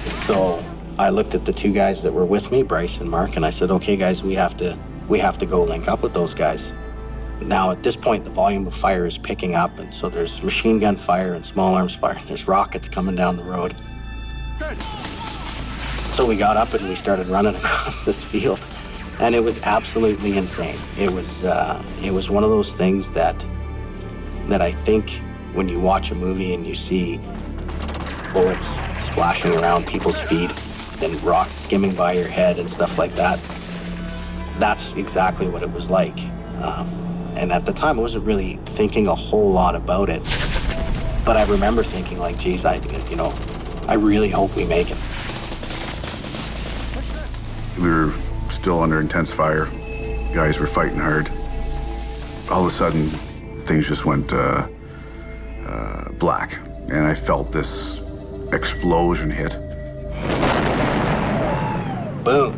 So I looked at the two guys that were with me, Bryce and Mark, and I said, "Okay guys, we have to go link up with those guys." Now at this point, the volume of fire is picking up, and so there's machine gun fire and small arms fire. There's rockets coming down the road. So we got up and we started running across this field, and it was absolutely insane. It was one of those things that I think when you watch a movie and you see bullets splashing around people's feet and rocks skimming by your head and stuff like that, that's exactly what it was like. And at the time, I wasn't really thinking a whole lot about it, but I remember thinking like, geez, I really hope we make it. We were still under intense fire. Guys were fighting hard. All of a sudden, things just went black, and I felt this explosion hit. Boom,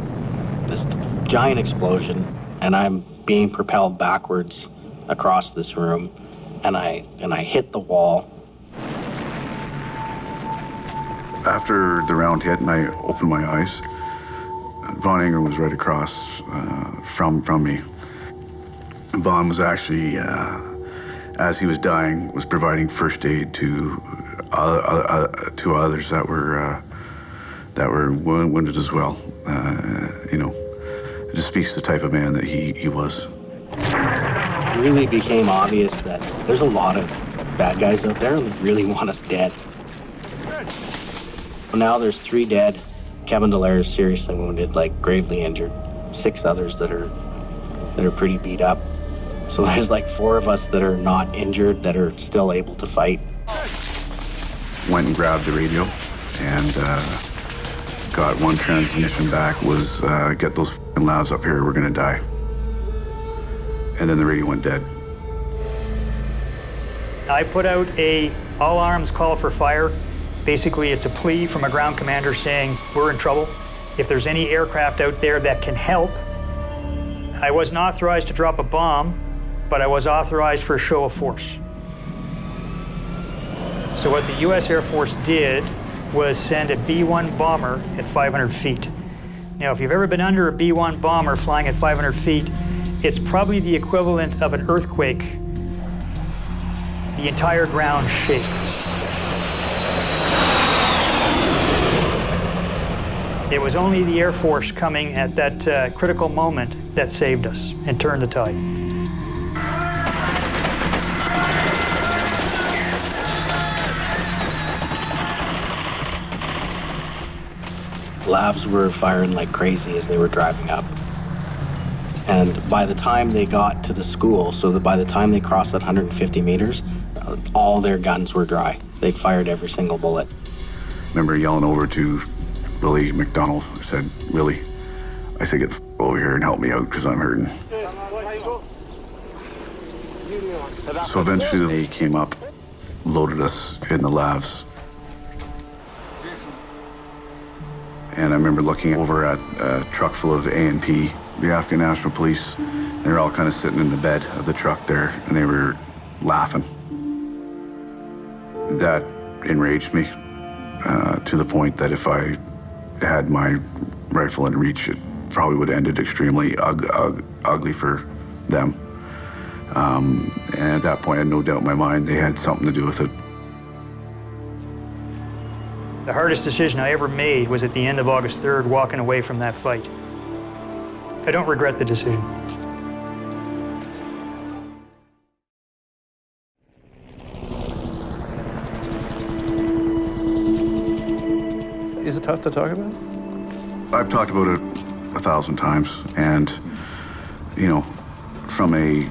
this giant explosion, and I'm being propelled backwards across this room, and I hit the wall. After the round hit and I opened my eyes, Von Ingram was right across from me. Von was actually, as he was dying, was providing first aid to others that were wounded as well. It just speaks to the type of man that he was. It really became obvious that there's a lot of bad guys out there that really want us dead. Now there's 3 dead. Kevin Dallaire is seriously wounded, like gravely injured. 6 others that that are pretty beat up. So there's like 4 of us that are not injured that are still able to fight. Went and grabbed the radio and got one transmission back, was get those f***ing labs up here, we're gonna die. And then the radio went dead. I put out a all arms call for fire. Basically, it's a plea from a ground commander saying, we're in trouble. If there's any aircraft out there that can help. I wasn't authorized to drop a bomb, but I was authorized for a show of force. So what the US Air Force did was send a B-1 bomber at 500 feet. Now, if you've ever been under a B-1 bomber flying at 500 feet, it's probably the equivalent of an earthquake. The entire ground shakes. It was only the Air Force coming at that critical moment that saved us and turned the tide. Lavs were firing like crazy as they were driving up. And by the time they got to the school, so that by the time they crossed that 150 meters, all their guns were dry. They'd fired every single bullet. Remember yelling over to Willie McDonald. I said, Willie, I said, get the f over here and help me out because I'm hurting. So eventually they came up, loaded us in the lavs. And I remember looking over at a truck full of A&P, the Afghan National Police. They were all kind of sitting in the bed of the truck there, and they were laughing. That enraged me to the point that if I had my rifle in reach, it probably would have ended extremely ugly for them. And at that point, I had no doubt in my mind they had something to do with it. The hardest decision I ever made was at the end of August 3rd, walking away from that fight. I don't regret the decision. Is it tough to talk about? I've talked about it 1,000 times, and, you know, from a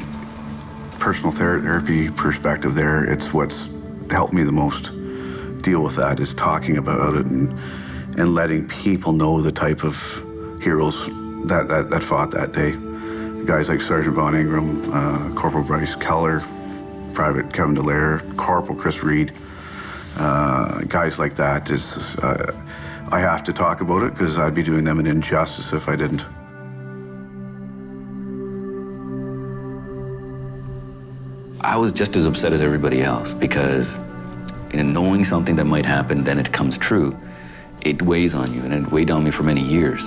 personal therapy perspective there, it's what's helped me the most deal with that, is talking about it and letting people know the type of heroes that fought that day. Guys like Sergeant Von Ingram, Corporal Bryce Keller, Private Kevin Dallaire, Corporal Chris Reed, guys like that. I have to talk about it because I'd be doing them an injustice if I didn't. I was just as upset as everybody else because in knowing something that might happen, then it comes true, it weighs on you, and it weighed on me for many years.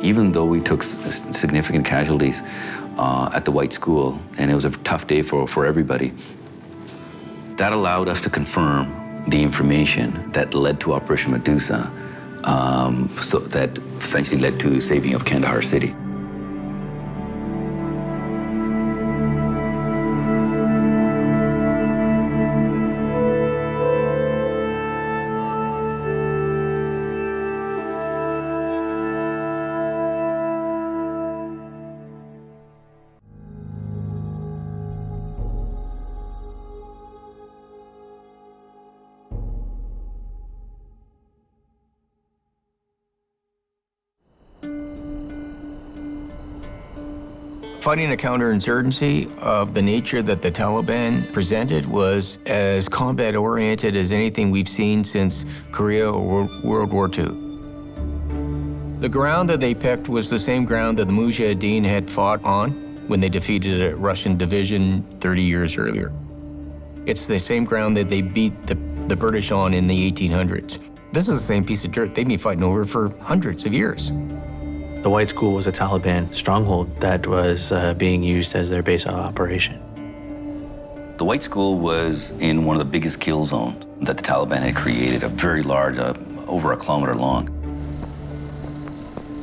Even though we took significant casualties at the White School, and it was a tough day for everybody, that allowed us to confirm the information that led to Operation Medusa, so that eventually led to the saving of Kandahar City. Fighting a counterinsurgency of the nature that the Taliban presented was as combat-oriented as anything we've seen since Korea or World War II. The ground that they picked was the same ground that the Mujahideen had fought on when they defeated a Russian division 30 years earlier. It's the same ground that they beat the British on in the 1800s. This is the same piece of dirt they've been fighting over for hundreds of years. The White School was a Taliban stronghold that was being used as their base of operation. The White School was in one of the biggest kill zones that the Taliban had created, a very large, over a kilometer long.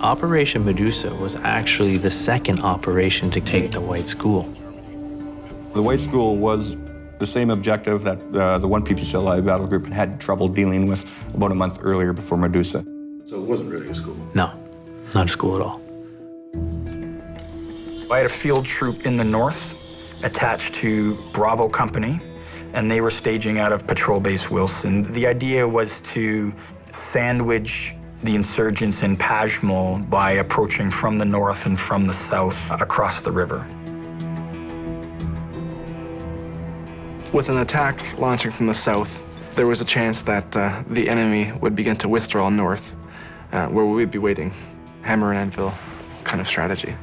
Operation Medusa was actually the second operation to take the White School. The White School was the same objective that the 1 PPCLI battle group had trouble dealing with about a month earlier before Medusa. So it wasn't really a school? No, it's not a school at all. I had a field troop in the north attached to Bravo Company, and they were staging out of Patrol Base Wilson. The idea was to sandwich the insurgents in Pajmal by approaching from the north and from the south across the river. With an attack launching from the south, there was a chance that the enemy would begin to withdraw north, where we'd be waiting. Hammer and anvil kind of strategy.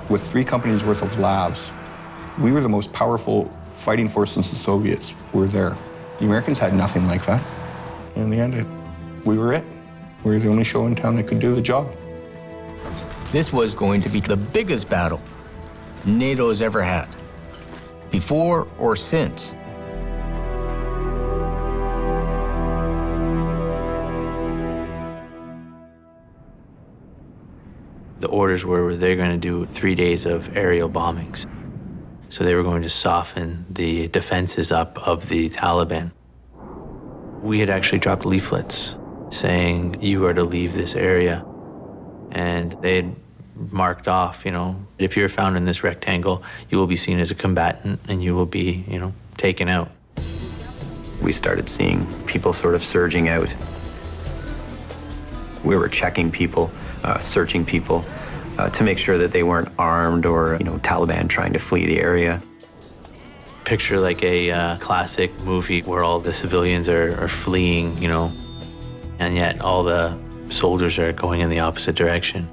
With 3 companies worth of LAVs, we were the most powerful fighting force since the Soviets were there. The Americans had nothing like that. In the end, we were it. We were the only show in town that could do the job. This was going to be the biggest battle NATO's ever had, before or since. The orders were they're going to do 3 days of aerial bombings. So they were going to soften the defenses up of the Taliban. We had actually dropped leaflets saying, you are to leave this area. And they had marked off, you know, if you're found in this rectangle, you will be seen as a combatant and you will be, you know, taken out. We started seeing people sort of surging out. We were checking people, searching people to make sure that they weren't armed or, you know, Taliban trying to flee the area. Picture like a classic movie where all the civilians are fleeing, you know, and yet all the soldiers are going in the opposite direction.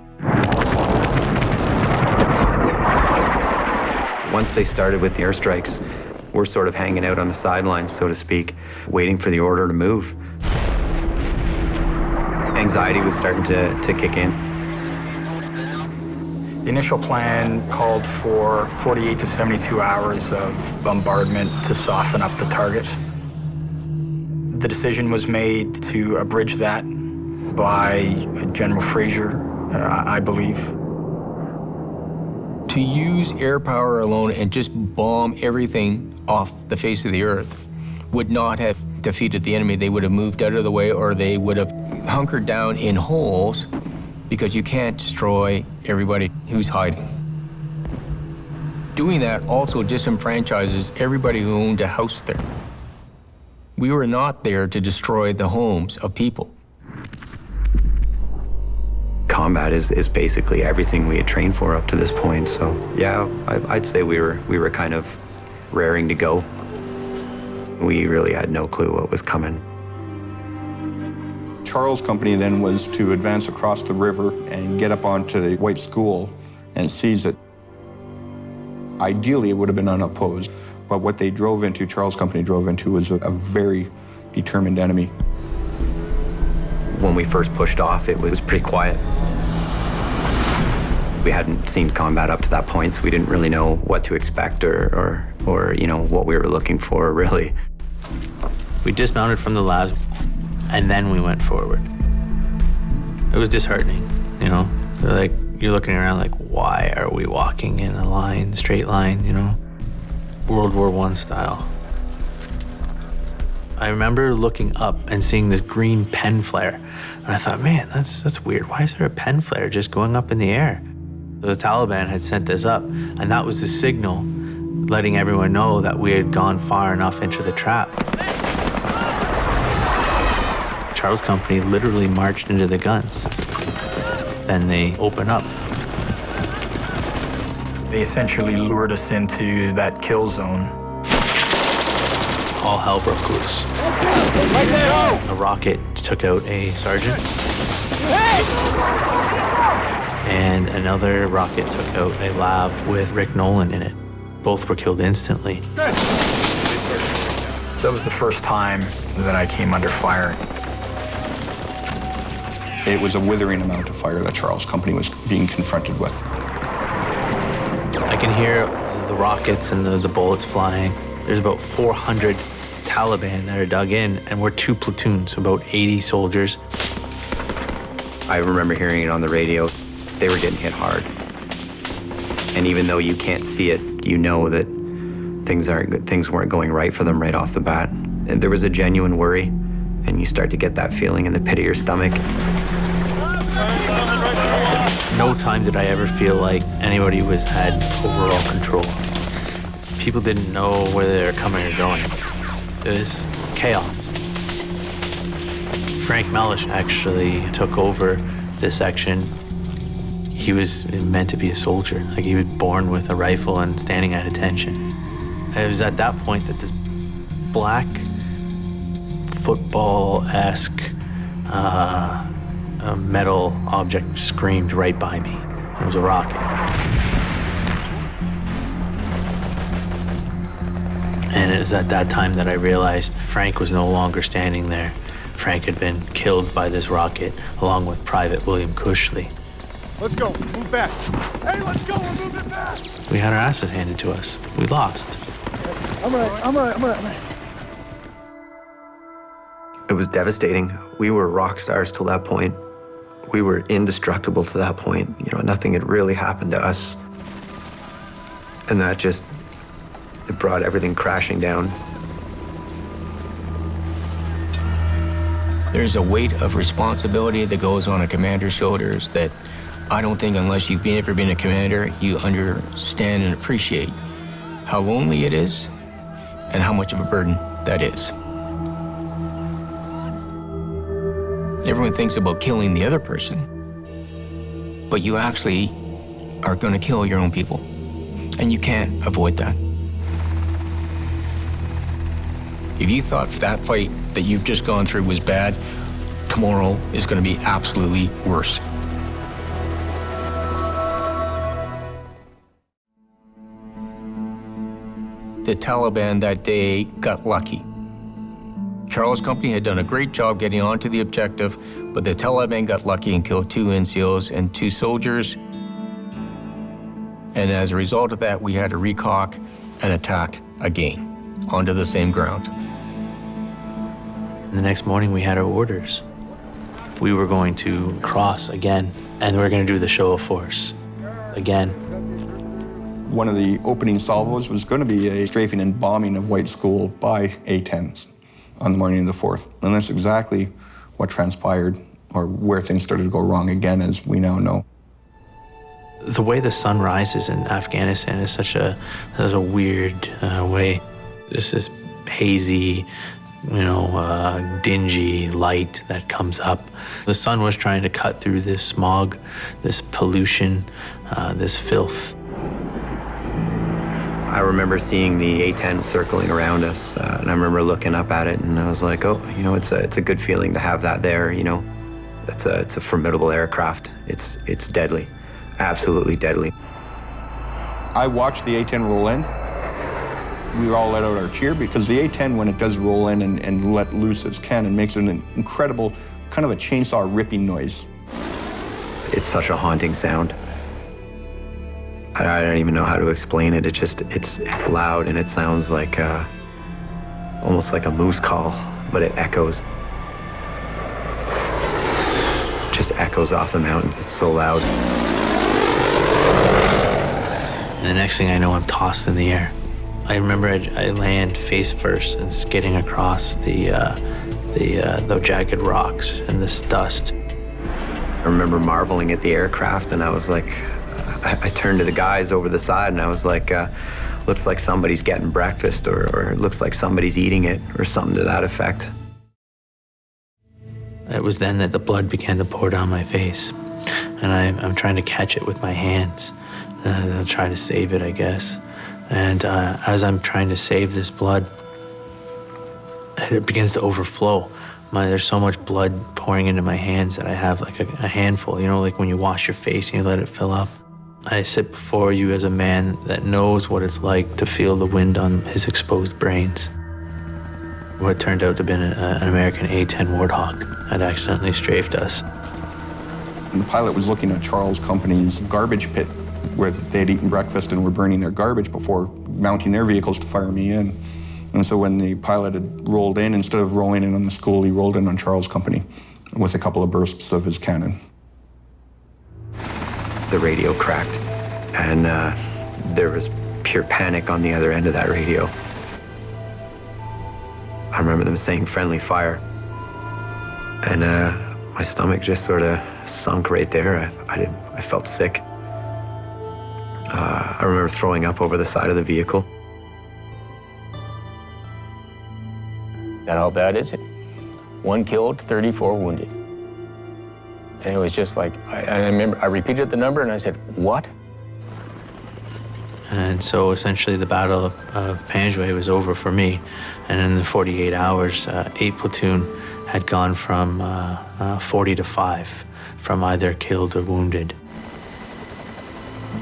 Once they started with the airstrikes, we're sort of hanging out on the sidelines, so to speak, waiting for the order to move. Anxiety was starting to kick in. The initial plan called for 48 to 72 hours of bombardment to soften up the target. The decision was made to abridge that by General Fraser, I believe. To use air power alone and just bomb everything off the face of the earth would not have defeated the enemy. They would have moved out of the way, or they would have hunkered down in holes, because you can't destroy everybody who's hiding. Doing that also disenfranchises everybody who owned a house there. We were not there to destroy the homes of people. Combat is basically everything we had trained for up to this point. So yeah, I'd say we were kind of raring to go. We really had no clue what was coming. Charles' company then was to advance across the river and get up onto the White School and seize it. Ideally, it would have been unopposed, but what they drove into, Charles' company drove into, was a very determined enemy. When we first pushed off, it was pretty quiet. We hadn't seen combat up to that point, so we didn't really know what to expect or you know, what we were looking for, really. We dismounted from the labs, and then we went forward. It was disheartening, you know? Like, you're looking around like, why are we walking in a line, straight line, you know? World War I style. I remember looking up and seeing this green pen flare. And I thought, man, that's weird. Why is there a pen flare just going up in the air? So the Taliban had sent this up, and that was the signal letting everyone know that we had gone far enough into the trap. Charles' company literally marched into the guns. Then they open up. They essentially lured us into that kill zone. All hell broke loose. A rocket took out a sergeant. And another rocket took out a LAV with Rick Nolan in it. Both were killed instantly. That was the first time that I came under fire. It was a withering amount of fire that Charles' company was being confronted with. I can hear the rockets and the bullets flying. There's about 400 Taliban that are dug in, and we're 2 platoons, about 80 soldiers. I remember hearing it on the radio. They were getting hit hard. And even though you can't see it, you know that things weren't going right for them right off the bat. And there was a genuine worry, and you start to get that feeling in the pit of your stomach. No time did I ever feel like anybody had overall control. People didn't know whether they were coming or going. It was chaos. Frank Mellish actually took over this section. He was meant to be a soldier. Like, he was born with a rifle and standing at attention. It was at that point that this black football-esque metal object screamed right by me. It was a rocket. And it was at that time that I realized Frank was no longer standing there. Frank had been killed by this rocket, along with Private William Cushley. Let's go, move back. Hey, let's go, we're moving back. We had our asses handed to us. We lost. I'm right. It was devastating. We were rock stars till that point. We were indestructible to that point. You know, nothing had really happened to us. And that just, it brought everything crashing down. There's a weight of responsibility that goes on a commander's shoulders that I don't think, unless you've ever been a commander, you understand and appreciate how lonely it is and how much of a burden that is. Everyone thinks about killing the other person, but you actually are going to kill your own people, and you can't avoid that. If you thought that fight that you've just gone through was bad, tomorrow is going to be absolutely worse. The Taliban that day got lucky. Charles' company had done a great job getting onto the objective, but the Taliban got lucky and killed 2 NCOs and 2 soldiers. And as a result of that, we had to recock and attack again onto the same ground. The next morning, we had our orders. We were going to cross again, and we were going to do the show of force again. One of the opening salvos was going to be a strafing and bombing of White School by A-10s on the morning of the 4th. And that's exactly what transpired, or where things started to go wrong again, as we now know. The way the sun rises in Afghanistan is such a weird way. There's this hazy, dingy light that comes up. The sun was trying to cut through this smog, this pollution, this filth. I remember seeing the A-10 circling around us, and I remember looking up at it, and I was like, oh, it's a good feeling to have that there, It's a formidable aircraft. It's deadly, absolutely deadly. I watched the A-10 roll in. We all let out our cheer, because the A-10, when it does roll in and let loose its cannon, makes an incredible, kind of a chainsaw ripping noise. It's such a haunting sound. I don't even know how to explain it. It's loud, and it sounds like almost like a moose call, but it echoes. Just echoes off the mountains. It's so loud. And the next thing I know, I'm tossed in the air. I remember I land face first and skidding across the jagged rocks and this dust. I remember marveling at the aircraft, and I was like, I turned to the guys over the side, and I was like, looks like somebody's getting breakfast, or it looks like somebody's eating it, or something to that effect. It was then that the blood began to pour down my face, and I'm trying to catch it with my hands. I'll try to save it, I guess. And as I'm trying to save this blood, it begins to overflow. There's so much blood pouring into my hands that I have like a handful, like when you wash your face and you let it fill up. I sit before you as a man that knows what it's like to feel the wind on his exposed brains. What turned out to have been an American A-10 Warthog had accidentally strafed us. And the pilot was looking at Charles' company's garbage pit, where they had eaten breakfast and were burning their garbage before mounting their vehicles to fire me in. And so when the pilot had rolled in, instead of rolling in on the school, he rolled in on Charles' company with a couple of bursts of his cannon. The radio cracked, and there was pure panic on the other end of that radio. I remember them saying friendly fire, and my stomach just sort of sunk right there. I I felt sick. I remember throwing up over the side of the vehicle. And how bad is it? 1 killed, 34 wounded. And it was just like, I remember I repeated the number and I said, what? And so essentially the Battle of Panjwai was over for me. And in the 48 hours, 8 platoon had gone from 40 to 5 from either killed or wounded.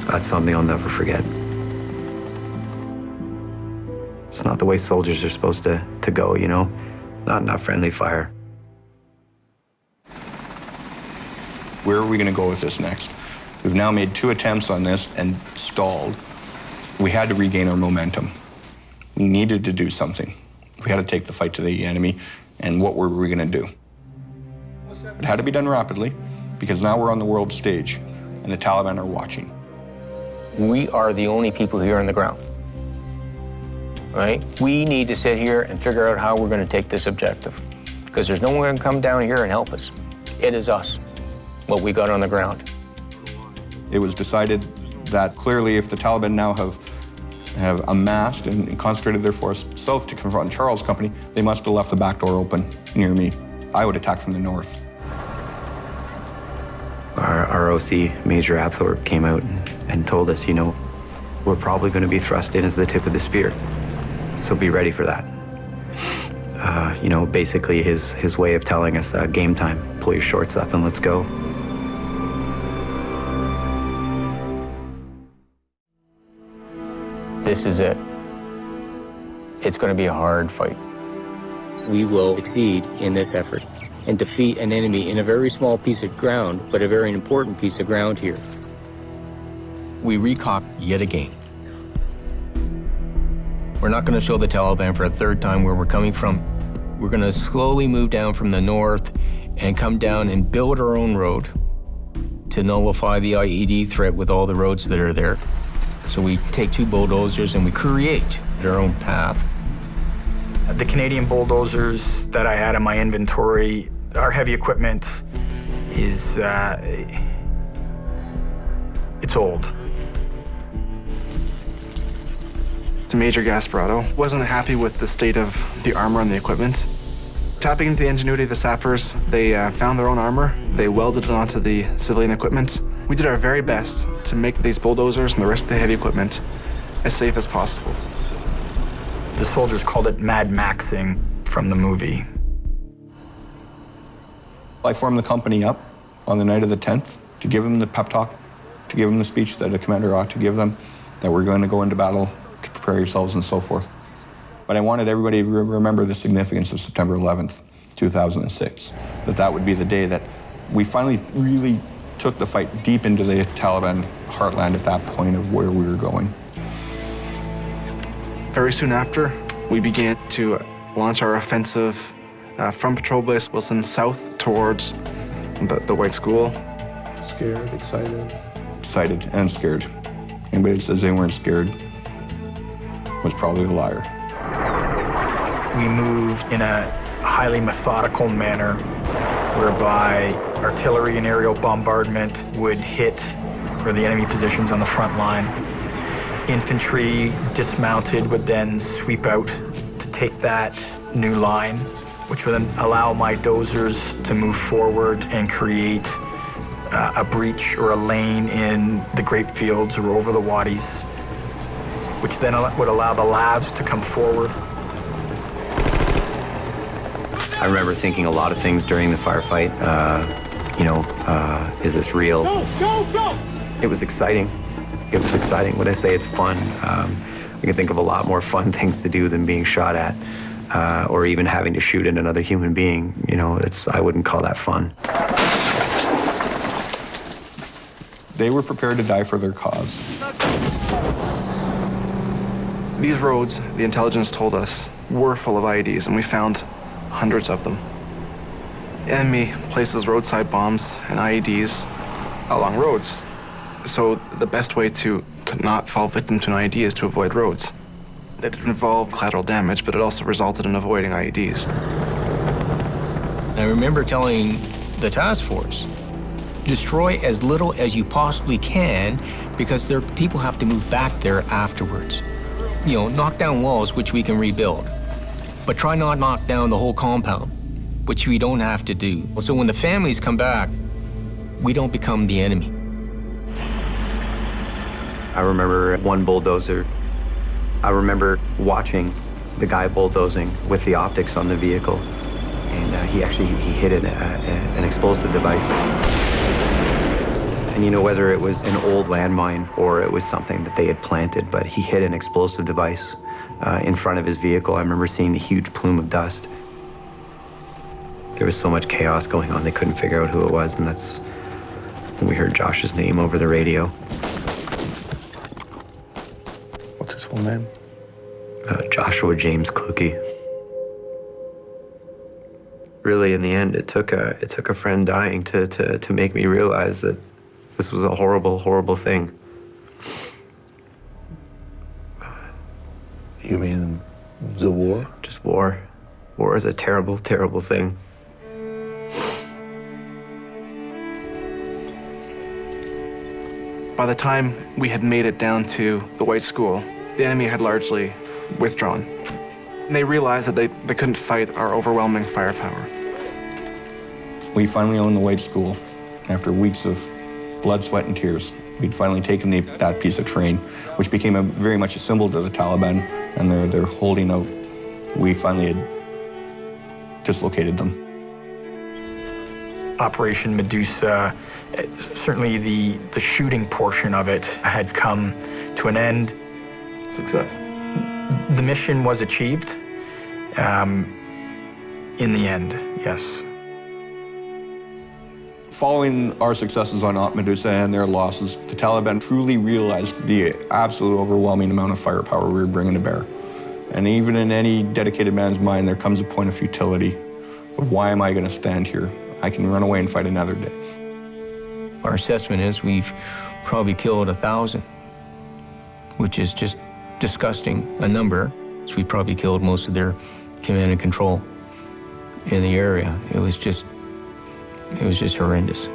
That's something I'll never forget. It's not the way soldiers are supposed to go, you know? Not friendly fire. Where are we going to go with this next? We've now made 2 attempts on this and stalled. We had to regain our momentum. We needed to do something. We had to take the fight to the enemy, and what were we going to do? It had to be done rapidly, because now we're on the world stage, and the Taliban are watching. We are the only people here on the ground, right? We need to sit here and figure out how we're going to take this objective, because there's no one going to come down here and help us. It is us, what we got on the ground. It was decided that clearly if the Taliban now have amassed and concentrated their force south to confront Charles' company, they must have left the back door open near me. I would attack from the north. Our OC, Major Abthorpe, came out and told us, you know, we're probably going to be thrust in as the tip of the spear, so be ready for that. You know, basically his way of telling us, game time, pull your shorts up and let's go. This is it. It's going to be a hard fight. We will succeed in this effort and defeat an enemy in a very small piece of ground, but a very important piece of ground here. We recock yet again. We're not going to show the Taliban for a 3rd time where we're coming from. We're going to slowly move down from the north and come down and build our own road to nullify the IED threat with all the roads that are there. So we take 2 bulldozers and we create our own path. The Canadian bulldozers that I had in my inventory, our heavy equipment is, it's old. Major Gasparotto wasn't happy with the state of the armor and the equipment. Tapping into the ingenuity of the sappers, they found their own armor. They welded it onto the civilian equipment. We did our very best to make these bulldozers and the rest of the heavy equipment as safe as possible. The soldiers called it Mad Maxing from the movie. I formed the company up on the night of the 10th to give them the pep talk, to give them the speech that a commander ought to give them, that we're going to go into battle, to prepare yourselves and so forth. But I wanted everybody to remember the significance of September 11th, 2006, that would be the day that we finally really took the fight deep into the Taliban heartland at that point of where we were going. Very soon after, we began to launch our offensive from Patrol Base Wilson south towards the White School. Scared, excited? Excited and scared. Anybody that says they weren't scared was probably a liar. We moved in a highly methodical manner whereby artillery and aerial bombardment would hit where the enemy positions on the front line. Infantry dismounted would then sweep out to take that new line, which would then allow my dozers to move forward and create a breach or a lane in the grape fields or over the wadis, which then would allow the lavs to come forward. I remember thinking a lot of things during the firefight. Is this real? Go, go, go! It was exciting. It was exciting. When I say it's fun, I can think of a lot more fun things to do than being shot at, or even having to shoot at another human being. You know, I wouldn't call that fun. They were prepared to die for their cause. These roads, the intelligence told us, were full of IEDs, and we found hundreds of them. The enemy places roadside bombs and IEDs along roads. So the best way to not fall victim to an IED is to avoid roads. It involved collateral damage, but it also resulted in avoiding IEDs. I remember telling the task force Destroy as little as you possibly can, because people have to move back there afterwards. You know, knock down walls, which we can rebuild, but try not knock down the whole compound, which we don't have to do. So when the families come back, we don't become the enemy. I remember one bulldozer. I remember watching the guy bulldozing with the optics on the vehicle, and he hit an explosive device. And you know, whether it was an old landmine or it was something that they had planted, but he hit an explosive device in front of his vehicle. I remember seeing the huge plume of dust. There was so much chaos going on, they couldn't figure out who it was, and that's when we heard Josh's name over the radio. What's his full name? Joshua James Kluge. Really, in the end, it took a friend dying to make me realize that this was a horrible, horrible thing. You mean the war? Just war. War is a terrible, terrible thing. By the time we had made it down to the White School, the enemy had largely withdrawn. And they realized that they couldn't fight our overwhelming firepower. We finally owned the White School. After weeks of blood, sweat, and tears, we'd finally taken that piece of terrain, which became very much a symbol to the Taliban, and they're holding out. We finally had dislocated them. Operation Medusa, certainly the shooting portion of it had come to an end. Success. The mission was achieved in the end, yes. Following our successes on Medusa and their losses, the Taliban truly realized the absolute overwhelming amount of firepower we were bringing to bear. And even in any dedicated man's mind, there comes a point of futility of why am I going to stand here? I can run away and fight another day. Our assessment is we've probably killed 1,000, which is just disgusting a number. So we probably killed most of their command and control in the area. It was just horrendous.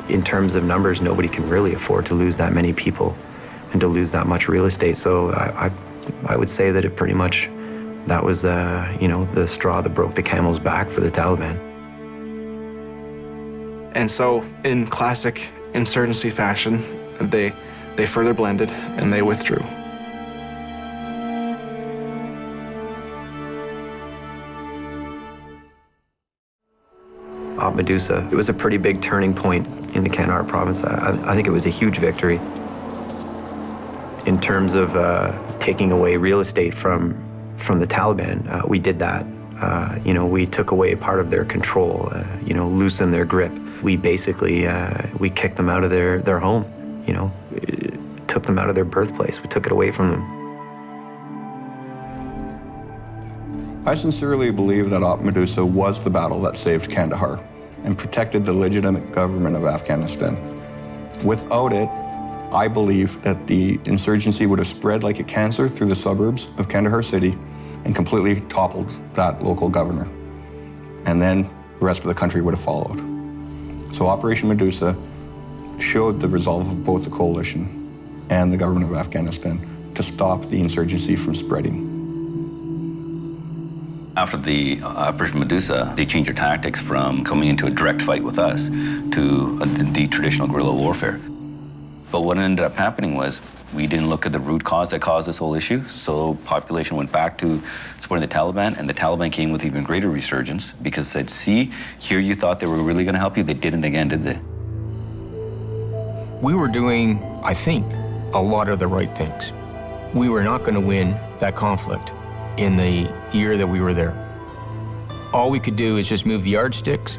In terms of numbers, nobody can really afford to lose that many people and to lose that much real estate. So I would say that it pretty much, that was the straw that broke the camel's back for the Taliban. And so, in classic insurgency fashion, they further blended and they withdrew. Medusa, it was a pretty big turning point in the Kandahar province. I think it was a huge victory in terms of taking away real estate from the Taliban. We did that. We took away part of their control, loosened their grip. We basically, we kicked them out of their home, took them out of their birthplace. We took it away from them. I sincerely believe that Medusa was the battle that saved Kandahar and protected the legitimate government of Afghanistan. Without it, I believe that the insurgency would have spread like a cancer through the suburbs of Kandahar city and completely toppled that local governor. And then the rest of the country would have followed. So Operation Medusa showed the resolve of both the coalition and the government of Afghanistan to stop the insurgency from spreading. After the Operation Medusa, they changed their tactics from coming into a direct fight with us to the traditional guerrilla warfare. But what ended up happening was we didn't look at the root cause that caused this whole issue, so population went back to supporting the Taliban, and the Taliban came with even greater resurgence because they said, see, here you thought they were really going to help you, they didn't again, did they? We were doing, I think, a lot of the right things. We were not going to win that conflict in the year that we were there. All we could do is just move the yardsticks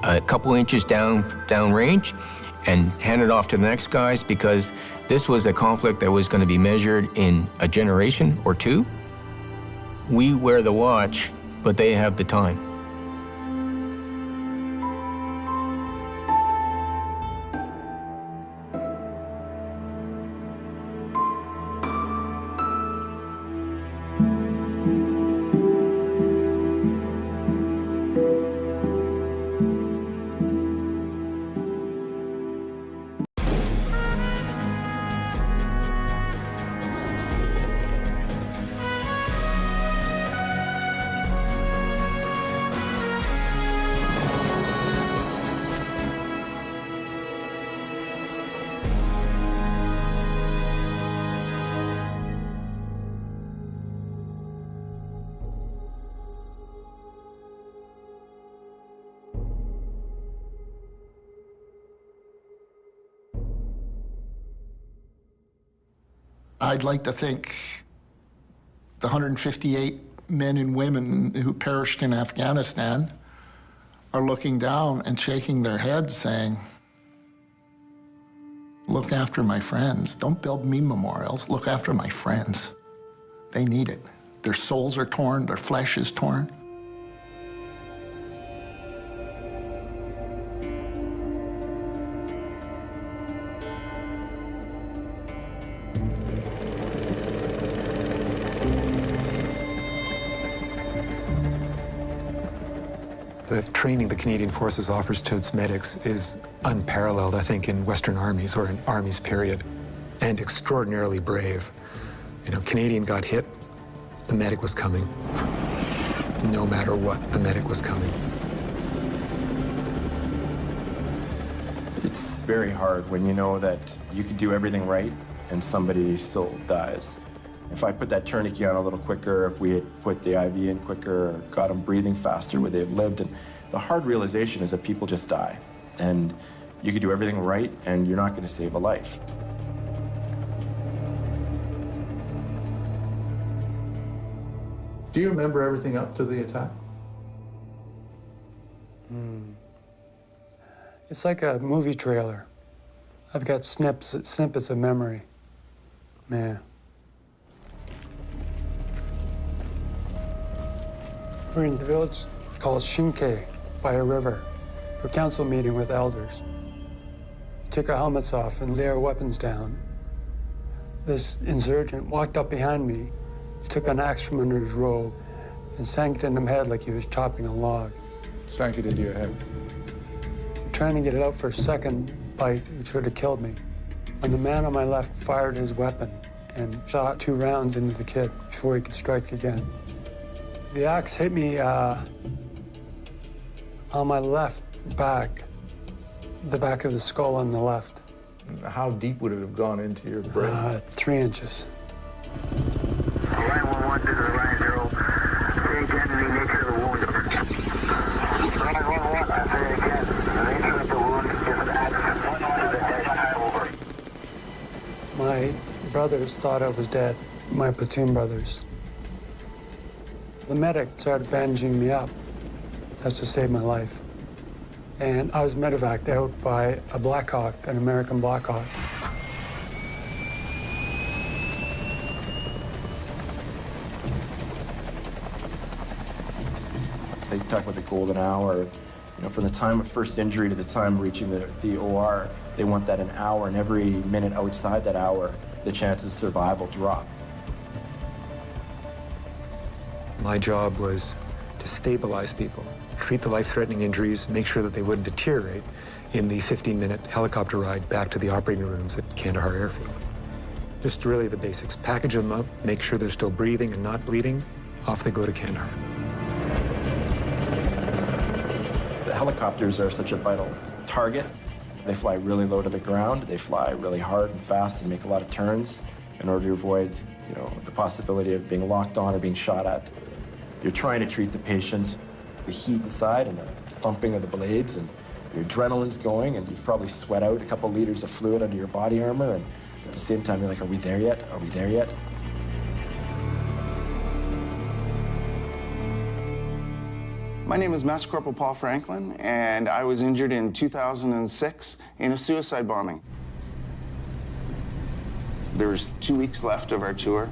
a couple inches down range and hand it off to the next guys, because this was a conflict that was going to be measured in a generation or two. We wear the watch, but they have the time. I'd like to think the 158 men and women who perished in Afghanistan are looking down and shaking their heads saying, look after my friends. Don't build me memorials. Look after my friends. They need it. Their souls are torn, their flesh is torn. The training the Canadian Forces offers to its medics is unparalleled, I think, in Western armies or in armies, period, and extraordinarily brave. You know, Canadian got hit, the medic was coming. No matter what, the medic was coming. It's very hard when you know that you could do everything right and somebody still dies. If I put that tourniquet on a little quicker, if we had put the IV in quicker, or got them breathing faster, would they have lived? And the hard realization is that people just die. And you could do everything right, and you're not going to save a life. Do you remember everything up to the attack? It's like a movie trailer. I've got snippets of memory. Man. We're in the village called Shinke by a river for a council meeting with elders. We took our helmets off and lay our weapons down. This insurgent walked up behind me, took an axe from under his robe, and sank it in my head like he was chopping a log. Sank it into your head? Trying to get it out for a second bite, which would have killed me, when the man on my left fired his weapon and shot 2 rounds into the kid before he could strike again. The axe hit me on my left back, the back of the skull on the left. How deep would it have gone into your brain? 3 inches. Line 11 to the line 0. Say again the nature of the wound. Line 11, I say again, the nature of the wound is an axe. 1 to the head, over. My brothers thought I was dead, my platoon brothers. The medic started bandaging me up. That's to save my life. And I was medevaced out by a Black Hawk, an American Black Hawk. They talk about the golden hour. You know, from the time of first injury to the time reaching the OR, they want that an hour, and every minute outside that hour, the chances of survival drop. My job was to stabilize people, treat the life-threatening injuries, make sure that they wouldn't deteriorate in the 15-minute helicopter ride back to the operating rooms at Kandahar Airfield. Just really the basics. Package them up, make sure they're still breathing and not bleeding, off they go to Kandahar. The helicopters are such a vital target. They fly really low to the ground, they fly really hard and fast and make a lot of turns in order to avoid, you know, the possibility of being locked on or being shot at. You're trying to treat the patient, the heat inside and the thumping of the blades, and your adrenaline's going, and you've probably sweat out a couple liters of fluid under your body armor, and at the same time, you're like, are we there yet? Are we there yet? My name is Master Corporal Paul Franklin, and I was injured in 2006 in a suicide bombing. There was 2 weeks left of our tour.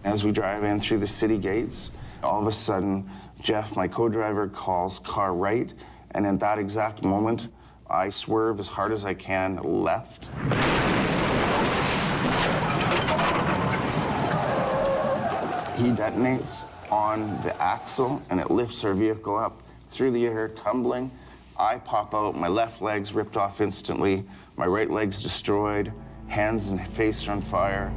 As we drive in through the city gates, all of a sudden, Jeff, my co-driver, calls car right, and at that exact moment, I swerve as hard as I can left. He detonates on the axle, and it lifts our vehicle up through the air, tumbling. I pop out, my left leg's ripped off instantly, my right leg's destroyed, hands and face are on fire.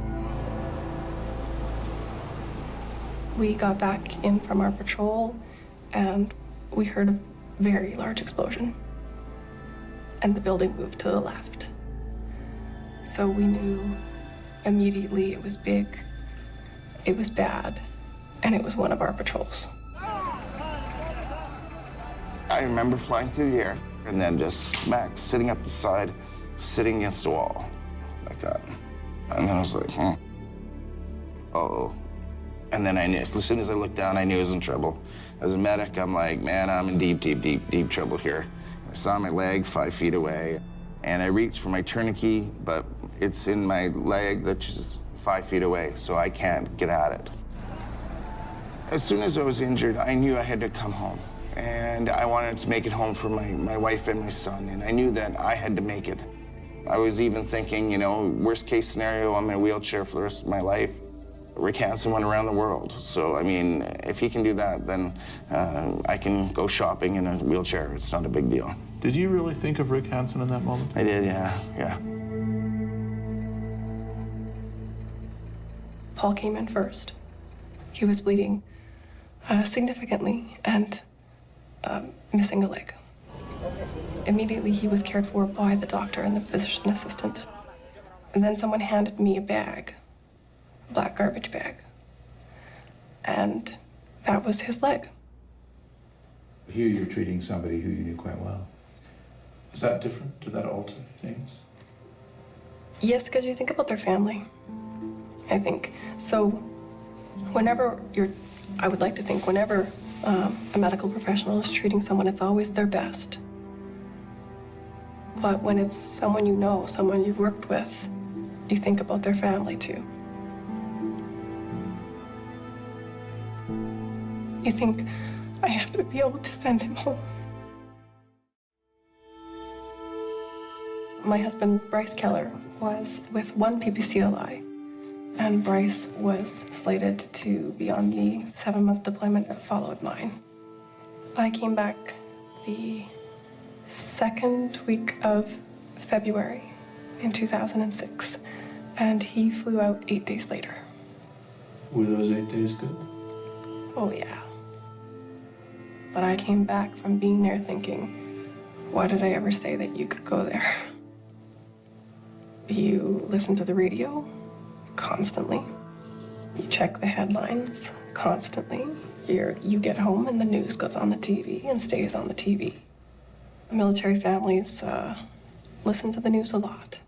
We got back in from our patrol, and we heard a very large explosion. And the building moved to the left. So we knew immediately it was big, it was bad, and it was one of our patrols. I remember flying through the air, and then just smack, sitting up the side, sitting against the wall, like that. And then I was like, uh-oh. And then I knew, as soon as I looked down, I knew I was in trouble. As a medic, I'm like, man, I'm in deep trouble here. I saw my leg 5 feet away, and I reached for my tourniquet, but it's in my leg that's just 5 feet away, so I can't get at it. As soon as I was injured, I knew I had to come home. And I wanted to make it home for my wife and my son, and I knew that I had to make it. I was even thinking, you know, worst case scenario, I'm in a wheelchair for the rest of my life. Rick Hansen went around the world. So, I mean, if he can do that, then I can go shopping in a wheelchair. It's not a big deal. Did you really think of Rick Hansen in that moment? I did, yeah. Paul came in first. He was bleeding significantly and missing a leg. Immediately, he was cared for by the doctor and the physician assistant. And then someone handed me a bag, a black garbage bag. And that was his leg. Here you're treating somebody who you knew quite well. Is that different? Did that alter things? Yes, because you think about their family, I think. So whenever I would like to think whenever a medical professional is treating someone, it's always their best. But when it's someone you know, someone you've worked with, you think about their family too. You think, I have to be able to send him home. My husband, Bryce Keller, was with one PPCLI, and Bryce was slated to be on the 7-month deployment that followed mine. I came back the second week of February in 2006, and he flew out 8 days later. Were those 8 days good? Oh, yeah. But I came back from being there thinking, why did I ever say that you could go there? You listen to the radio constantly. You check the headlines constantly. You get home and the news goes on the TV and stays on the TV. Military families listen to the news a lot.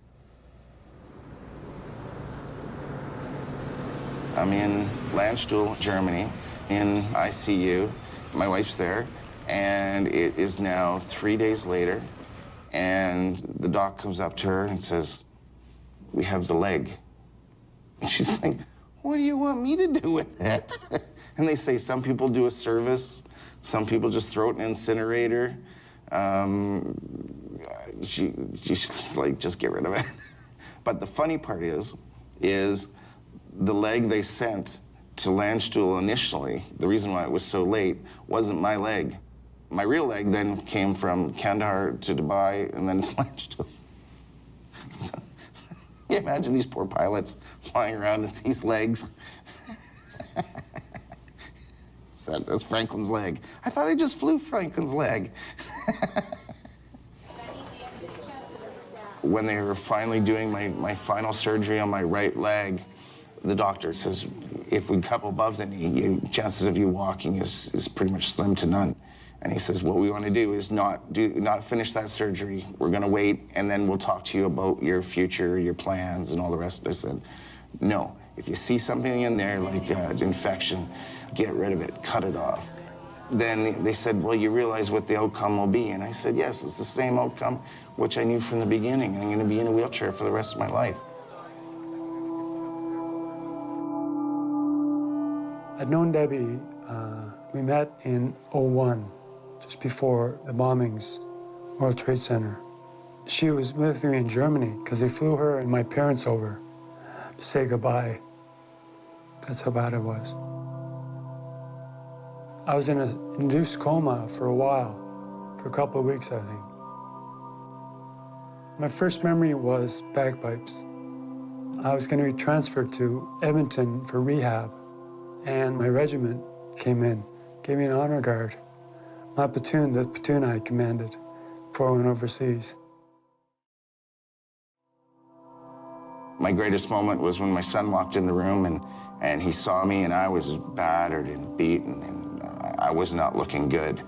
I'm in Landstuhl, Germany, in ICU. My wife's there, and it is now 3 days later, and the doc comes up to her and says, we have the leg. And she's like, what do you want me to do with it? And they say some people do a service, some people just throw it in an incinerator. She's just like, just get rid of it. But the funny part is the leg they sent to Landstuhl initially, the reason why it was so late, wasn't my leg. My real leg then came from Kandahar to Dubai and then to Landstuhl. So, you imagine these poor pilots flying around with these legs. That's Franklin's leg. I thought I just flew Franklin's leg. When they were finally doing my final surgery on my right leg, the doctor says, if we cup above the knee, chances of you walking is pretty much slim to none. And he says, what we want to do is not finish that surgery. We're going to wait, and then we'll talk to you about your future, your plans, and all the rest. I said, no. If you see something in there like infection, get rid of it, cut it off. Then they said, well, you realize what the outcome will be. And I said, yes, it's the same outcome, which I knew from the beginning. I'm going to be in a wheelchair for the rest of my life. I'd known Debbie. We met in '01, just before the bombings, World Trade Center. She was with me in Germany because they flew her and my parents over to say goodbye. That's how bad it was. I was in an induced coma for a while, for a couple of weeks, I think. My first memory was bagpipes. I was going to be transferred to Edmonton for rehab, and my regiment came in, gave me an honor guard. My platoon, the platoon I commanded before I went overseas. My greatest moment was when my son walked in the room and he saw me, and I was battered and beaten, and I was not looking good.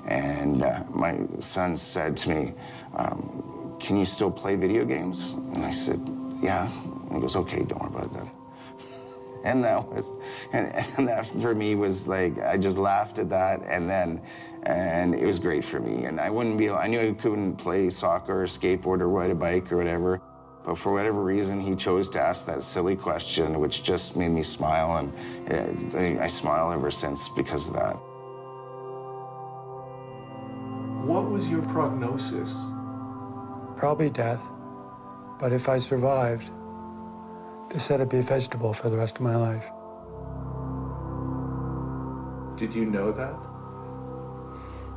And my son said to me, can you still play video games? And I said, yeah. And he goes, okay, don't worry about that. And that was, and that for me was like, I just laughed at that, and it was great for me. And I knew I couldn't play soccer or skateboard or ride a bike or whatever, but for whatever reason, he chose to ask that silly question, which just made me smile, and I smile ever since because of that. What was your prognosis? Probably death, but if I survived, they said I'd be a vegetable for the rest of my life. Did you know that?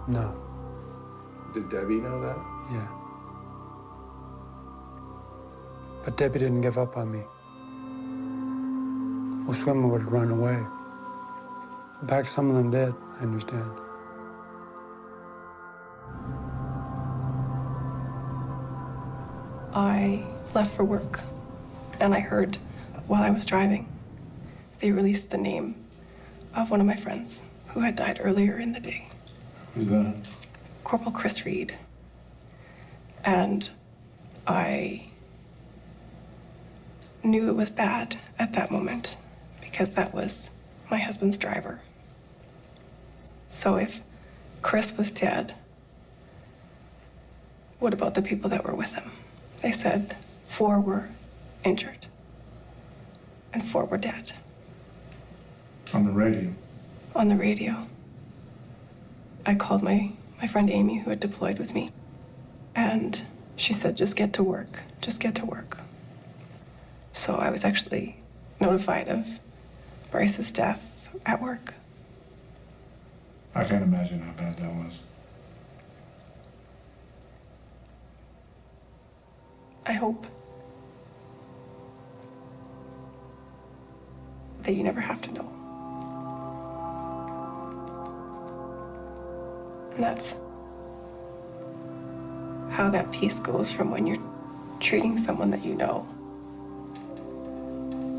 No. Did Debbie know that? Yeah. But Debbie didn't give up on me. Most women would run away. In fact, some of them did, I understand. I left for work, and I heard while I was driving, they released the name of one of my friends who had died earlier in the day. Who's that? Corporal Chris Reed. And I knew it was bad at that moment because that was my husband's driver. So if Chris was dead, what about the people that were with him? They said 4 were injured and 4 were dead. On the radio? On the radio. I called my friend Amy, who had deployed with me, and she said, just get to work, just get to work. So I was actually notified of Bryce's death at work. I can't imagine how bad that was. I hope that you never have to know. And that's how that piece goes from when you're treating someone that you know.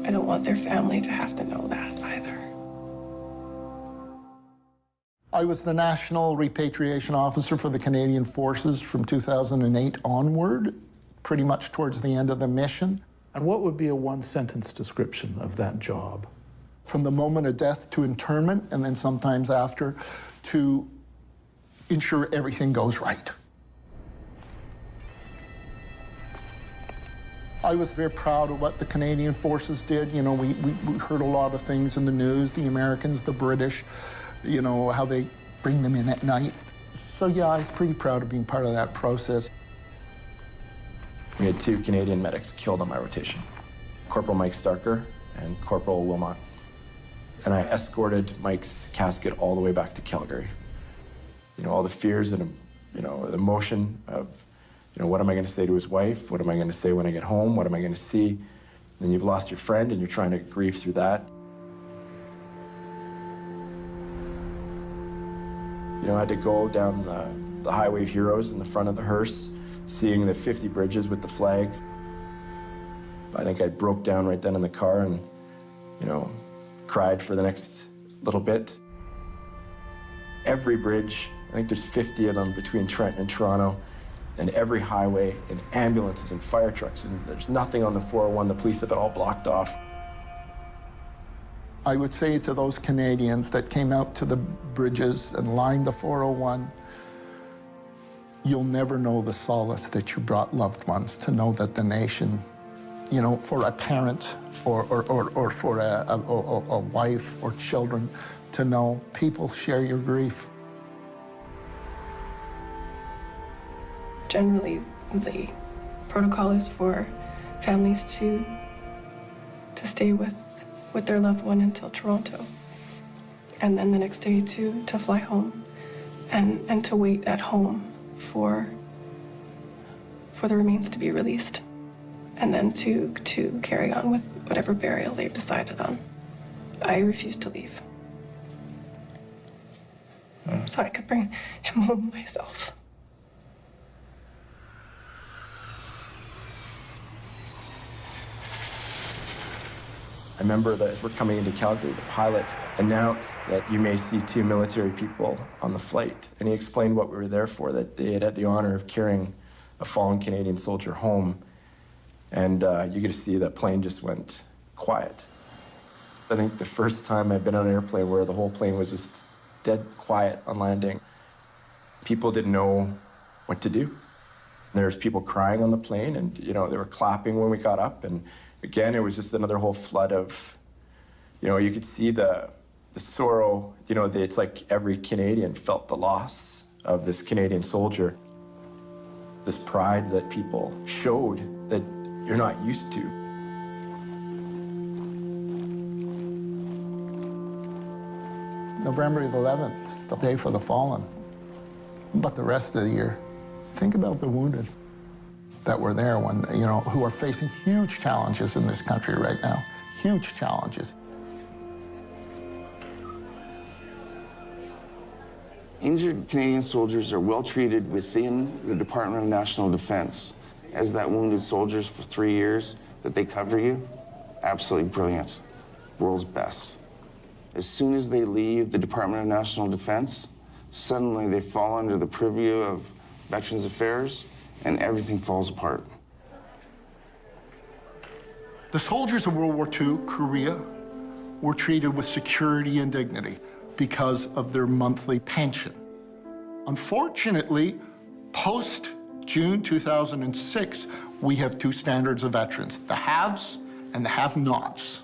I don't want their family to have to know that either. I was the National Repatriation Officer for the Canadian Forces from 2008 onward, pretty much towards the end of the mission. And what would be a one-sentence description of that job? From the moment of death to internment, and then sometimes after, to ensure everything goes right. I was very proud of what the Canadian Forces did. You know, we heard a lot of things in the news, the Americans, the British, you know, how they bring them in at night. So yeah, I was pretty proud of being part of that process. We had 2 Canadian medics killed on my rotation, Corporal Mike Starker and Corporal Wilmot. And I escorted Mike's casket all the way back to Calgary. You know, all the fears and, you know, the emotion of, you know, what am I going to say to his wife? What am I going to say when I get home? What am I going to see? Then you've lost your friend and you're trying to grieve through that. You know, I had to go down the Highway of Heroes in the front of the hearse, seeing the 50 bridges with the flags. I think I broke down right then in the car and, you know, cried for the next little bit. Every bridge, I think there's 50 of them between Trenton and Toronto, and every highway, and ambulances and fire trucks, and there's nothing on the 401. The police have it all blocked off. I would say to those Canadians that came out to the bridges and lined the 401, you'll never know the solace that you brought loved ones to know that the nation, you know, for a parent or for a wife or children, to know people share your grief. Generally, the protocol is for families to stay with their loved one until Toronto, and then the next day to fly home, and to wait at home for the remains to be released, and then to carry on with whatever burial they've decided on. I refused to leave, so I could bring him home myself. I remember that as we're coming into Calgary, the pilot announced that you may see 2 military people on the flight. And he explained what we were there for, that they had the honor of carrying a fallen Canadian soldier home. And you get to see that plane just went quiet. I think the first time I've been on an airplane where the whole plane was just dead quiet on landing. People didn't know what to do. There's people crying on the plane, and they were clapping when we got up. And again, it was just another whole flood of, you could see the sorrow. It's like every Canadian felt the loss of this Canadian soldier. This pride that people showed that you're not used to. November 11th, the day for the fallen. But the rest of the year, think about the wounded that were there when, who are facing huge challenges in this country right now. Huge challenges. Injured Canadian soldiers are well treated within the Department of National Defense. As that wounded soldiers for 3 years that they cover you, absolutely brilliant. World's best. As soon as they leave the Department of National Defense, suddenly they fall under the purview of Veterans Affairs and everything falls apart. The soldiers of World War II, Korea, were treated with security and dignity because of their monthly pension. Unfortunately, post-June 2006, we have two standards of veterans, the haves and the have-nots.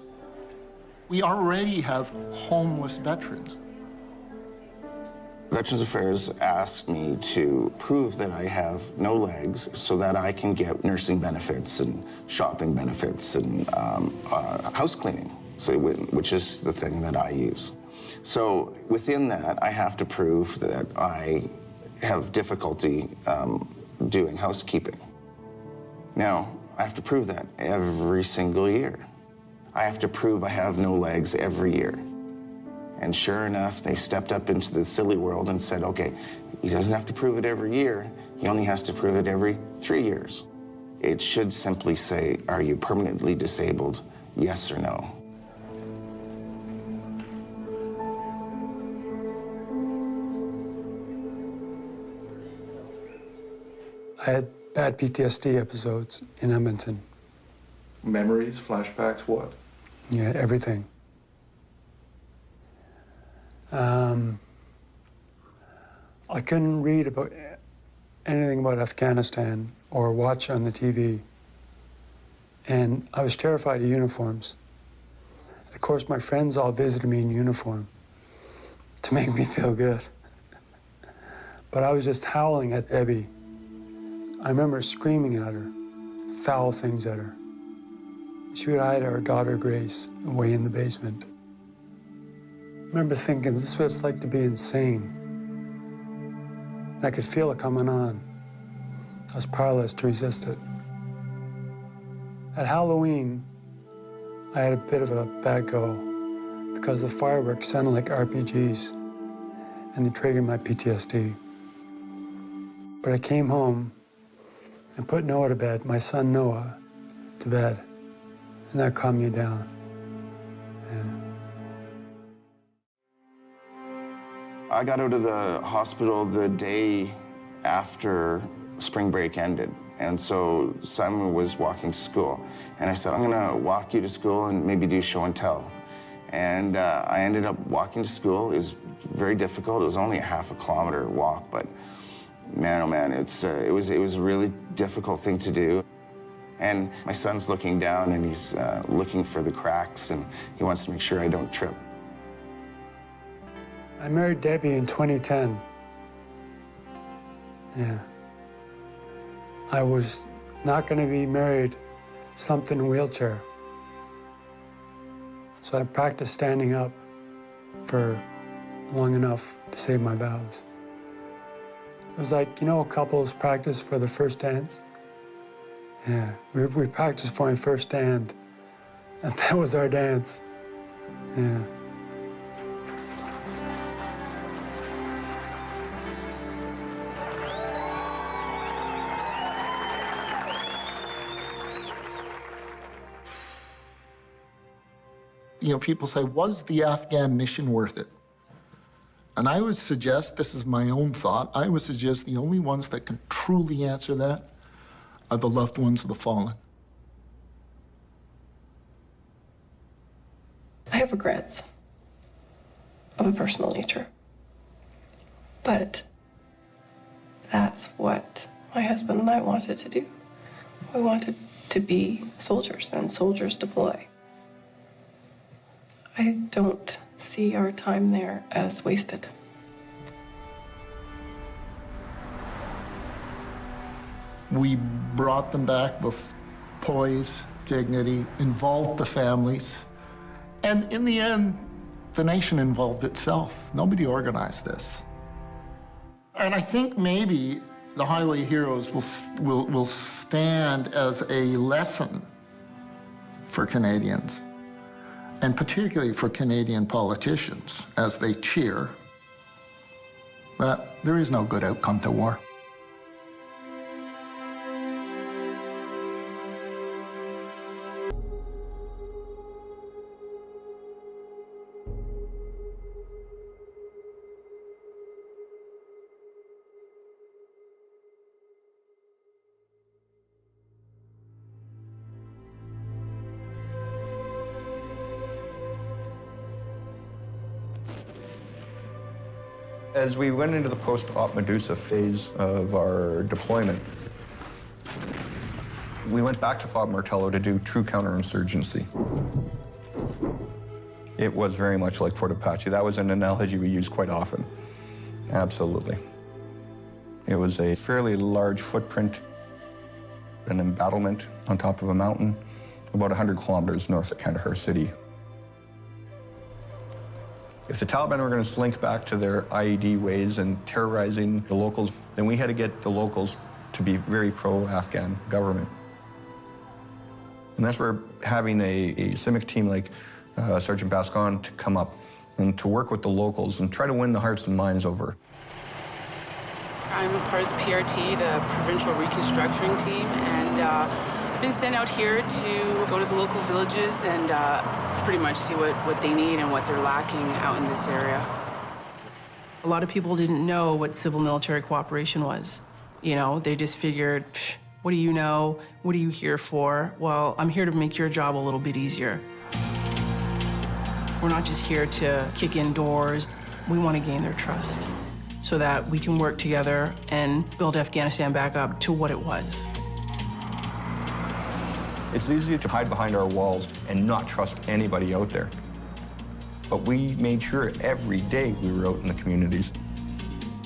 We already have homeless veterans. Veterans Affairs asked me to prove that I have no legs so that I can get nursing benefits and shopping benefits and house cleaning, which is the thing that I use. So within that, I have to prove that I have difficulty doing housekeeping. Now, I have to prove that every single year. I have to prove I have no legs every year. And sure enough, they stepped up into the silly world and said, okay, he doesn't have to prove it every year. He only has to prove it every 3 years. It should simply say, are you permanently disabled, yes or no? I had bad PTSD episodes in Edmonton. Memories, flashbacks, what? Yeah, everything. I couldn't read about anything about Afghanistan or watch on the TV. And I was terrified of uniforms. Of course, my friends all visited me in uniform to make me feel good. But I was just howling at Debbie. I remember screaming at her, foul things at her. She would hide our daughter Grace away in the basement. I remember thinking, this is what it's like to be insane. I could feel it coming on. I was powerless to resist it. At Halloween, I had a bit of a bad go because the fireworks sounded like RPGs and they triggered my PTSD. But I came home and put Noah to bed, my son Noah, to bed, and that calmed me down. I got out of the hospital the day after spring break ended. And so Simon was walking to school. And I said, I'm gonna walk you to school and maybe do show and tell. And I ended up walking to school. It was very difficult. It was only a half a kilometer walk, but man, oh man, it was a really difficult thing to do. And my son's looking down and he's looking for the cracks and he wants to make sure I don't trip. I married Debbie in 2010. Yeah. I was not going to be married slumped in a wheelchair. So I practiced standing up for long enough to save my vows. It was like, couples practice for the first dance. Yeah, we practiced for my first stand, and that was our dance. Yeah. People say, was the Afghan mission worth it? And I would suggest, this is my own thought, I would suggest the only ones that can truly answer that are the loved ones of the fallen. I have regrets of a personal nature. But that's what my husband and I wanted to do. We wanted to be soldiers, and soldiers deploy. I don't see our time there as wasted. We brought them back with poise, dignity, involved the families, and in the end, the nation involved itself. Nobody organized this. And I think maybe the Highway Heroes will stand as a lesson for Canadians, and particularly for Canadian politicians as they cheer that there is no good outcome to war. As we went into the post-op Medusa phase of our deployment, we went back to Fort Martello to do true counterinsurgency. It was very much like Fort Apache. That was an analogy we used quite often. Absolutely. It was a fairly large footprint, an embattlement on top of a mountain, about 100 kilometers north of Kandahar city. If the Taliban were going to slink back to their IED ways and terrorizing the locals, then we had to get the locals to be very pro-Afghan government. And that's where having a CIMIC team like Sergeant Bascon to come up and to work with the locals and try to win the hearts and minds over. I'm part of the PRT, the Provincial Reconstruction team, and I've been sent out here to go to the local villages and pretty much see what they need and what they're lacking out in this area. A lot of people didn't know what civil-military cooperation was. You know, they just figured, what do you know? What are you here for? Well, I'm here to make your job a little bit easier. We're not just here to kick in doors. We want to gain their trust so that we can work together and build Afghanistan back up to what it was. It's easy to hide behind our walls and not trust anybody out there. But we made sure every day we were out in the communities.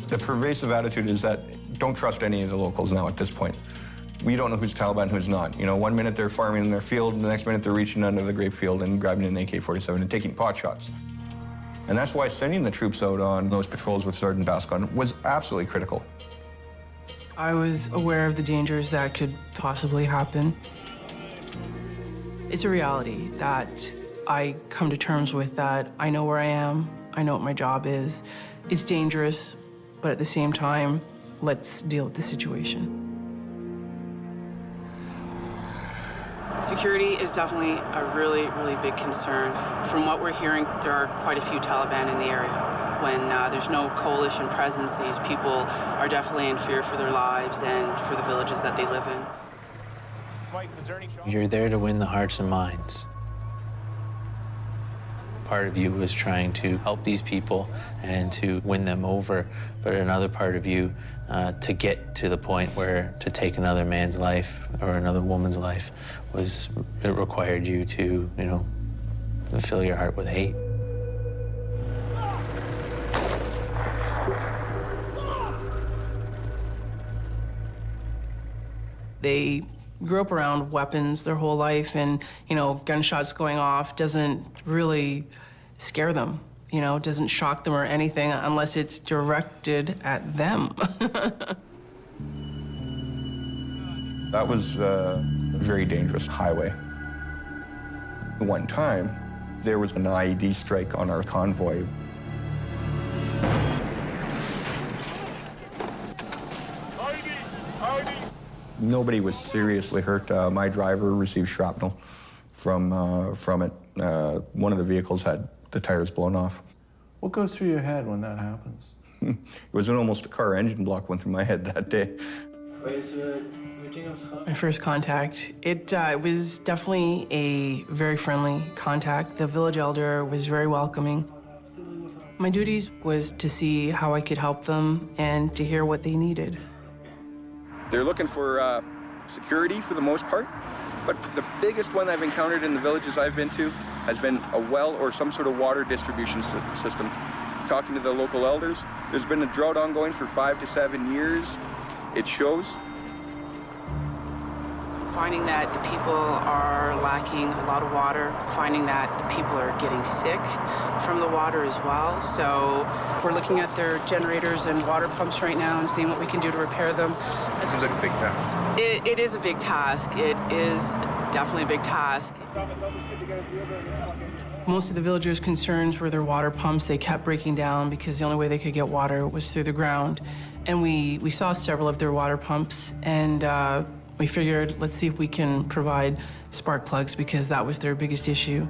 The pervasive attitude is that don't trust any of the locals now at this point. We don't know who's Taliban, who's not. You know, one minute they're farming in their field, and the next minute they're reaching under the grape field and grabbing an AK-47 and taking pot shots. And that's why sending the troops out on those patrols with Sergeant Bascon was absolutely critical. I was aware of the dangers that could possibly happen. It's a reality that I come to terms with, that I know where I am, I know what my job is. It's dangerous, but at the same time, let's deal with the situation. Security is definitely a really, really big concern. From what we're hearing, there are quite a few Taliban in the area. When there's no coalition presence, these people are definitely in fear for their lives and for the villages that they live in. You're there to win the hearts and minds. Part of you was trying to help these people and to win them over, but another part of you to get to the point where to take another man's life or another woman's life it required you to, you know, fill your heart with hate. They grew up around weapons their whole life, and, you know, gunshots going off doesn't really scare them, you know, doesn't shock them or anything unless it's directed at them. That was a very dangerous highway. One time, there was an IED strike on our convoy. Nobody was seriously hurt. My driver received shrapnel from it. One of the vehicles had the tires blown off. What goes through your head when that happens? It was almost a car engine block went through my head that day. My first contact, it was definitely a very friendly contact. The village elder was very welcoming. My duties was to see how I could help them and to hear what they needed. They're looking for security for the most part, but the biggest one I've encountered in the villages I've been to has been a well or some sort of water distribution system. Talking to the local elders, there's been a drought ongoing for 5 to 7 years. It shows. Finding that the people are lacking a lot of water, finding that the people are getting sick from the water as well. So we're looking at their generators and water pumps right now and seeing what we can do to repair them. It seems like a big task. It is a big task. It is definitely a big task. Most of the villagers' concerns were their water pumps. They kept breaking down because the only way they could get water was through the ground. And we saw several of their water pumps, and we figured, let's see if we can provide spark plugs because that was their biggest issue.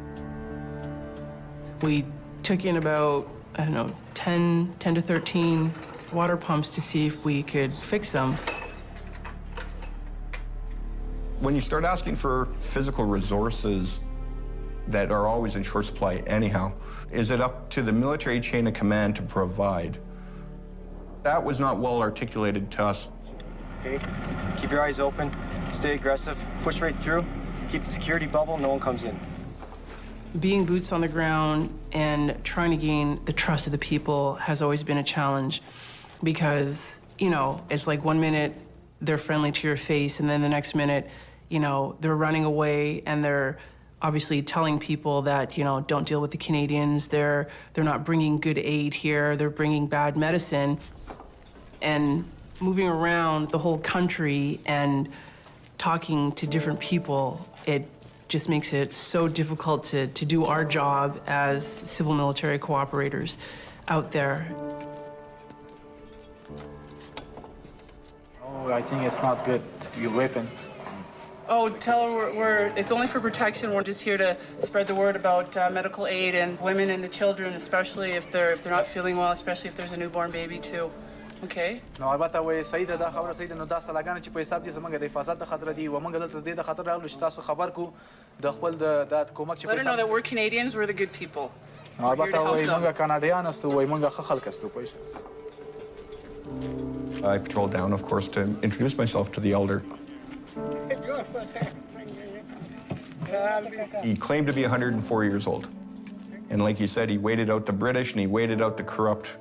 We took in about, I don't know, 10 to 13 water pumps to see if we could fix them. When you start asking for physical resources that are always in short supply anyhow, is it up to the military chain of command to provide? That was not well articulated to us. Okay, keep your eyes open, stay aggressive, push right through, keep the security bubble, no one comes in. Being boots on the ground and trying to gain the trust of the people has always been a challenge because, you know, it's like 1 minute they're friendly to your face and then the next minute, you know, they're running away and they're obviously telling people that, you know, don't deal with the Canadians. They're not bringing good aid here. They're bringing bad medicine. And moving around the whole country and talking to different people, it just makes it so difficult to do our job as civil military cooperators out there. Oh, I think it's not good. Your weapon. Oh, tell her it's only for protection. We're just here to spread the word about medical aid and women and the children, especially if they're not feeling well, especially if there's a newborn baby too. Okay. نو البته وای سیده دا خبره سیده نو دا سلاګان چې په حساب دي زمونږ د حفاظت د خطر دی و مونږ دلته د خطر راغلو چې تاسو خبر کو د خپل د کومک چې په Let her know that we're Canadians, we're the good people. نو البته وای مونږ کاناډیان استو وای مونږ ښه خلک استو پوه. I patrolled down, of course, to introduce myself to the elder. He claimed to be 104 years old. And like he said, he waited out the British and he waited out the corrupt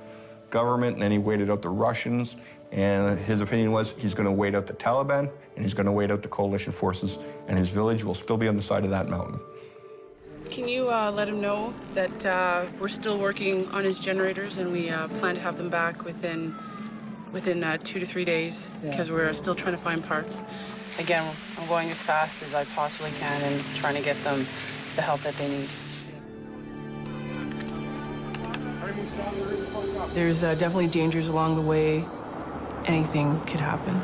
government, and then he waited out the Russians, and his opinion was he's going to wait out the Taliban, and he's going to wait out the coalition forces, and his village will still be on the side of that mountain. Can you let him know that we're still working on his generators, and we plan to have them back within 2 to 3 days, because we're still trying to find parts. Again, I'm going as fast as I possibly can and trying to get them the help that they need. There's definitely dangers along the way. Anything could happen.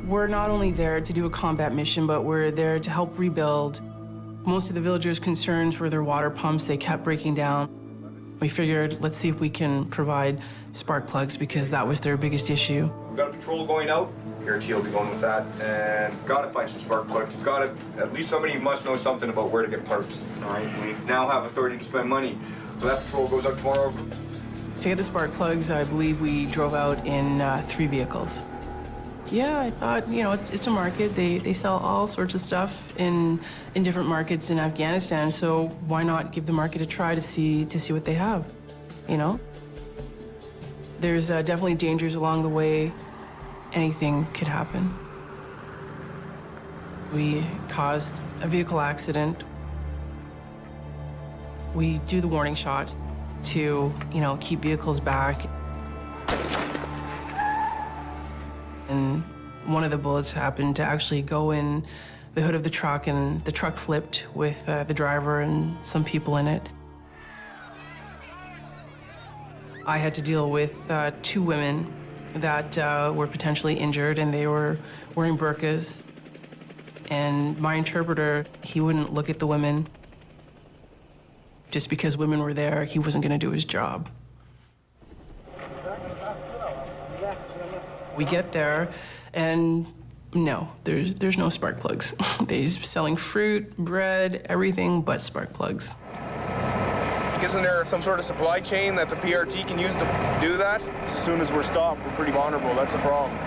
We're not only there to do a combat mission, but we're there to help rebuild. Most of the villagers' concerns were their water pumps. They kept breaking down. We figured, let's see if we can provide spark plugs because that was their biggest issue. We've got a patrol going out. PRT will be going with that, and gotta find some spark plugs. Gotta, at least somebody must know something about where to get parts. All right, we now have authority to spend money, so that patrol goes out tomorrow. To get the spark plugs, I believe we drove out in 3 vehicles. Yeah, I thought, you know, it's a market. They sell all sorts of stuff in different markets in Afghanistan, so why not give the market a try to see what they have, you know? There's definitely dangers along the way. Anything could happen. We caused a vehicle accident. We do the warning shots to, you know, keep vehicles back. And one of the bullets happened to actually go in the hood of the truck, and the truck flipped with the driver and some people in it. I had to deal with 2 women that were potentially injured, and they were wearing burqas. And my interpreter, he wouldn't look at the women. Just because women were there, he wasn't going to do his job. We get there, and no, there's no spark plugs. They're selling fruit, bread, everything but spark plugs. Isn't there some sort of supply chain that the PRT can use to do that? As soon as we're stopped, we're pretty vulnerable. That's the problem.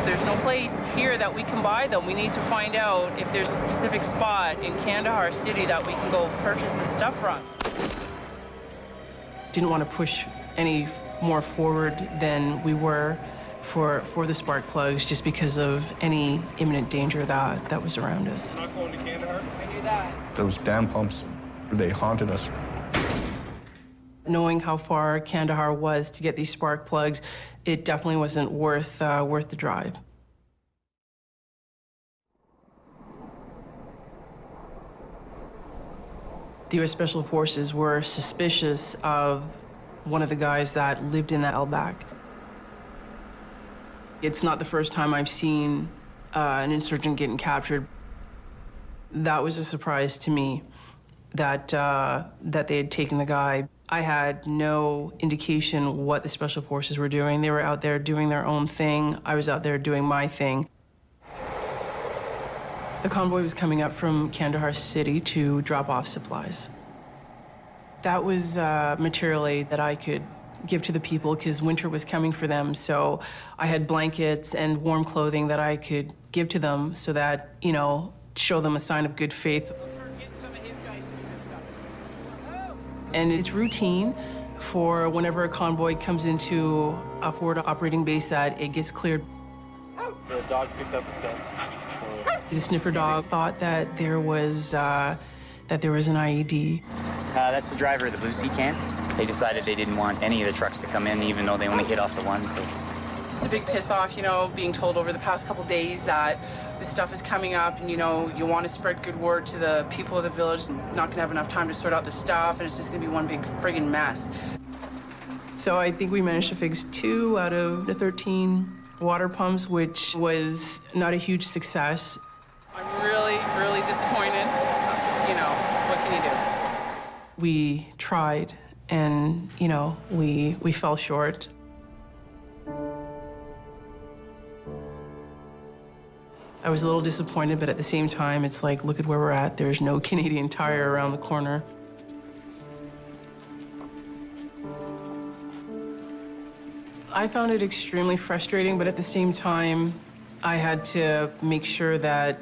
There's no place here that we can buy them. We need to find out if there's a specific spot in Kandahar city that we can go purchase this stuff from. Didn't want to push any more forward than we were for the spark plugs, just because of any imminent danger that was around us. Not going to Kandahar? I knew that. Those dam pumps, they haunted us. Knowing how far Kandahar was to get these spark plugs, it definitely wasn't worth the drive. The U.S. Special Forces were suspicious of one of the guys that lived in that Elbak. It's not the first time I've seen an insurgent getting captured. That was a surprise to me, that they had taken the guy. I had no indication what the Special Forces were doing. They were out there doing their own thing. I was out there doing my thing. The convoy was coming up from Kandahar city to drop off supplies. That was material aid that I could give to the people because winter was coming for them. So I had blankets and warm clothing that I could give to them so that, you know, show them a sign of good faith. And it's routine for whenever a convoy comes into a forward operating base that it gets cleared. The dog picked up the scent. The sniffer dog thought that there was an IED. That's the driver of the Blue Sea camp. They decided they didn't want any of the trucks to come in, even though they only hit off the one. So. Just a big piss off, you know, being told over the past couple days that this stuff is coming up, and you know, you want to spread good word to the people of the village, and not gonna have enough time to sort out the stuff, and it's just gonna be one big friggin' mess. So I think we managed to fix 2 out of the 13 water pumps, which was not a huge success. I'm really, really disappointed. You know, what can you do? We tried, and you know, we fell short. I was a little disappointed, but at the same time, it's like, look at where we're at. There's no Canadian Tire around the corner. I found it extremely frustrating, but at the same time, I had to make sure that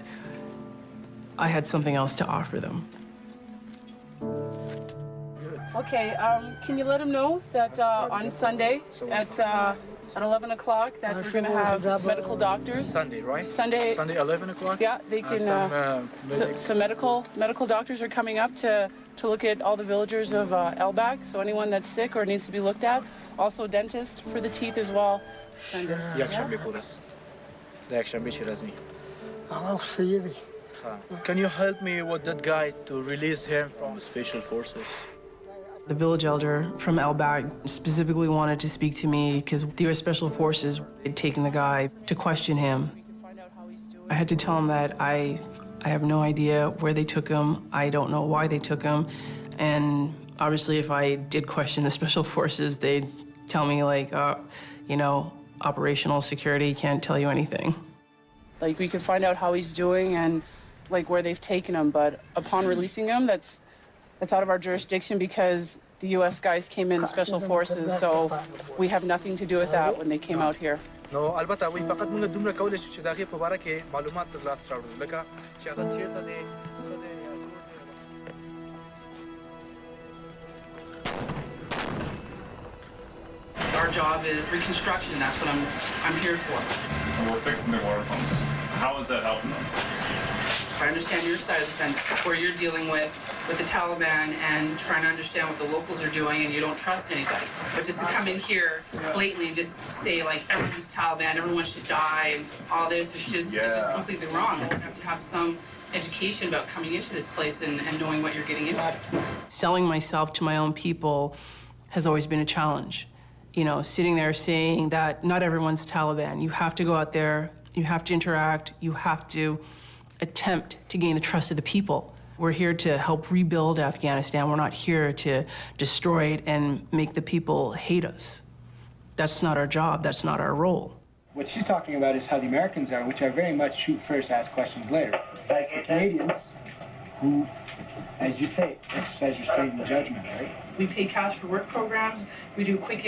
I had something else to offer them. Okay, can you let them know that on Sunday at 11 o'clock that we're going to have medical doctors? Sunday, right? Sunday, 11 o'clock? Yeah, they can. Some medical doctors are coming up to look at all the villagers of Elbak, so anyone that's sick or needs to be looked at. Also dentist for the teeth as well. Sunday. Can you help me with that guy to release him from the Special Forces? The village elder from Elbak specifically wanted to speak to me because the U.S. Special Forces had taken the guy to question him. I had to tell him that I have no idea where they took him. I don't know why they took him. And obviously, if I did question the Special Forces, they'd tell me, like, you know, operational security can't tell you anything. Like, we can find out how he's doing and, like, where they've taken him. But upon releasing him, that's out of our jurisdiction because the U.S. guys came in Special Forces, so we have nothing to do with that when they came out here. No, البته وی فقط موږ دومره کولای شو چې دغه په اړه کې معلومات ترلاسه کړو لکه چې هغه چیرته دی. Our job is reconstruction. That's what I'm here for. And we're fixing the water pumps. How is that helping them? I understand your side of the fence, where you're dealing with the Taliban and trying to understand what the locals are doing, and you don't trust anybody. But just to come in here blatantly and just say, like, everybody's Taliban, everyone should die, and all this, it's just completely wrong. Like, you have to have some education about coming into this place and knowing what you're getting into. Selling myself to my own people has always been a challenge. You know, sitting there saying that not everyone's Taliban. You have to go out there, you have to interact, you have to attempt to gain the trust of the people. We're here to help rebuild Afghanistan. We're not here to destroy it and make the people hate us. That's not our job. That's not our role. What she's talking about is how the Americans are, which are very much shoot first, ask questions later. That's the Canadians who, as you say, exercise restraint and judgment, right? We pay cash for work programs. We do quick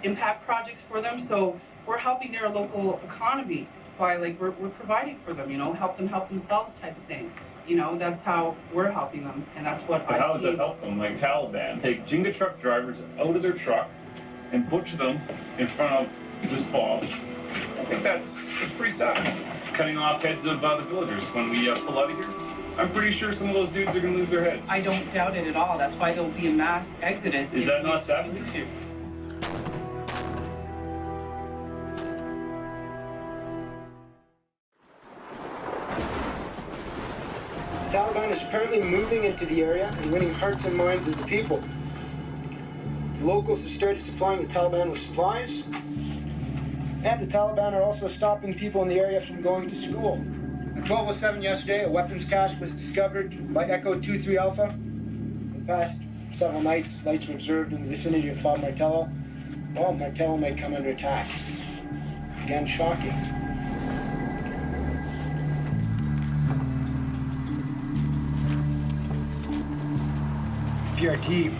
impact projects for them. So we're helping their local economy by, like, we're providing for them, you know, help themselves type of thing. You know, that's how we're helping them, and that's what I see. How does that help them? Like Taliban take Jenga truck drivers out of their truck and butcher them in front of this fob. I think that's pretty sad. Cutting off heads of the villagers when we pull out of here. I'm pretty sure some of those dudes are going to lose their heads. I don't doubt it at all. That's why there'll be a mass exodus. Is that not sad? The Taliban is apparently moving into the area and winning hearts and minds of the people. The locals have started supplying the Taliban with supplies, and the Taliban are also stopping people in the area from going to school. At 12:07 yesterday, a weapons cache was discovered by Echo 23 Alpha. In the past several nights, lights were observed in the vicinity of Fob Martello. Well, Martello might come under attack. Again, shocking. PRT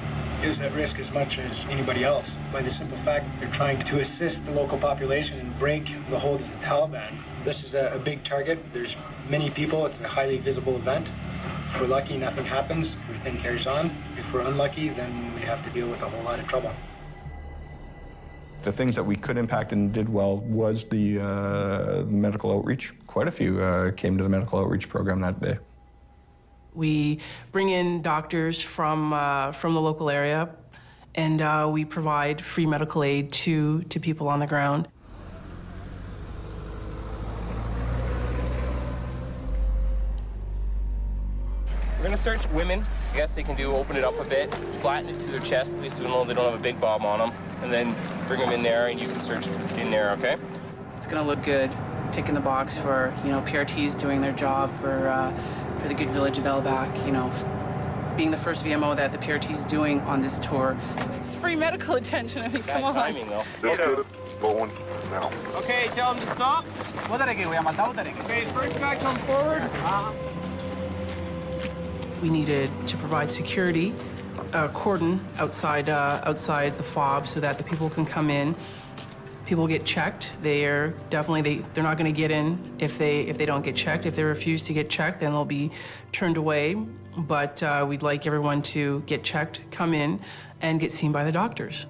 is at risk as much as anybody else by the simple fact that they're trying to assist the local population and break the hold of the Taliban. This is a big target. There's many people. It's a highly visible event. If we're lucky, nothing happens. Everything carries on. If we're unlucky, then we have to deal with a whole lot of trouble. The things that we could impact and did well was the medical outreach. Quite a few came to the medical outreach program that day. We bring in doctors from the local area, and we provide free medical aid to people on the ground. We're gonna search women. I guess they can open it up a bit, flatten it to their chest, at least we know they don't have a big bomb on them, and then bring them in there and you can search in there, okay? It's gonna look good, ticking the box for, you know, PRTs doing their job for the good village of Elback, you know, being the first VMO that the PRT is doing on this tour. It's free medical attention. I mean, come on. Timing, though. Going now. Okay, tell them to stop. Okay, first guy come forward. We needed to provide security, a cordon outside the fob so that the people can come in. People get checked. They're not going to get in if they don't get checked. If they refuse to get checked, then they'll be turned away. But we'd like everyone to get checked, come in, and get seen by the doctors.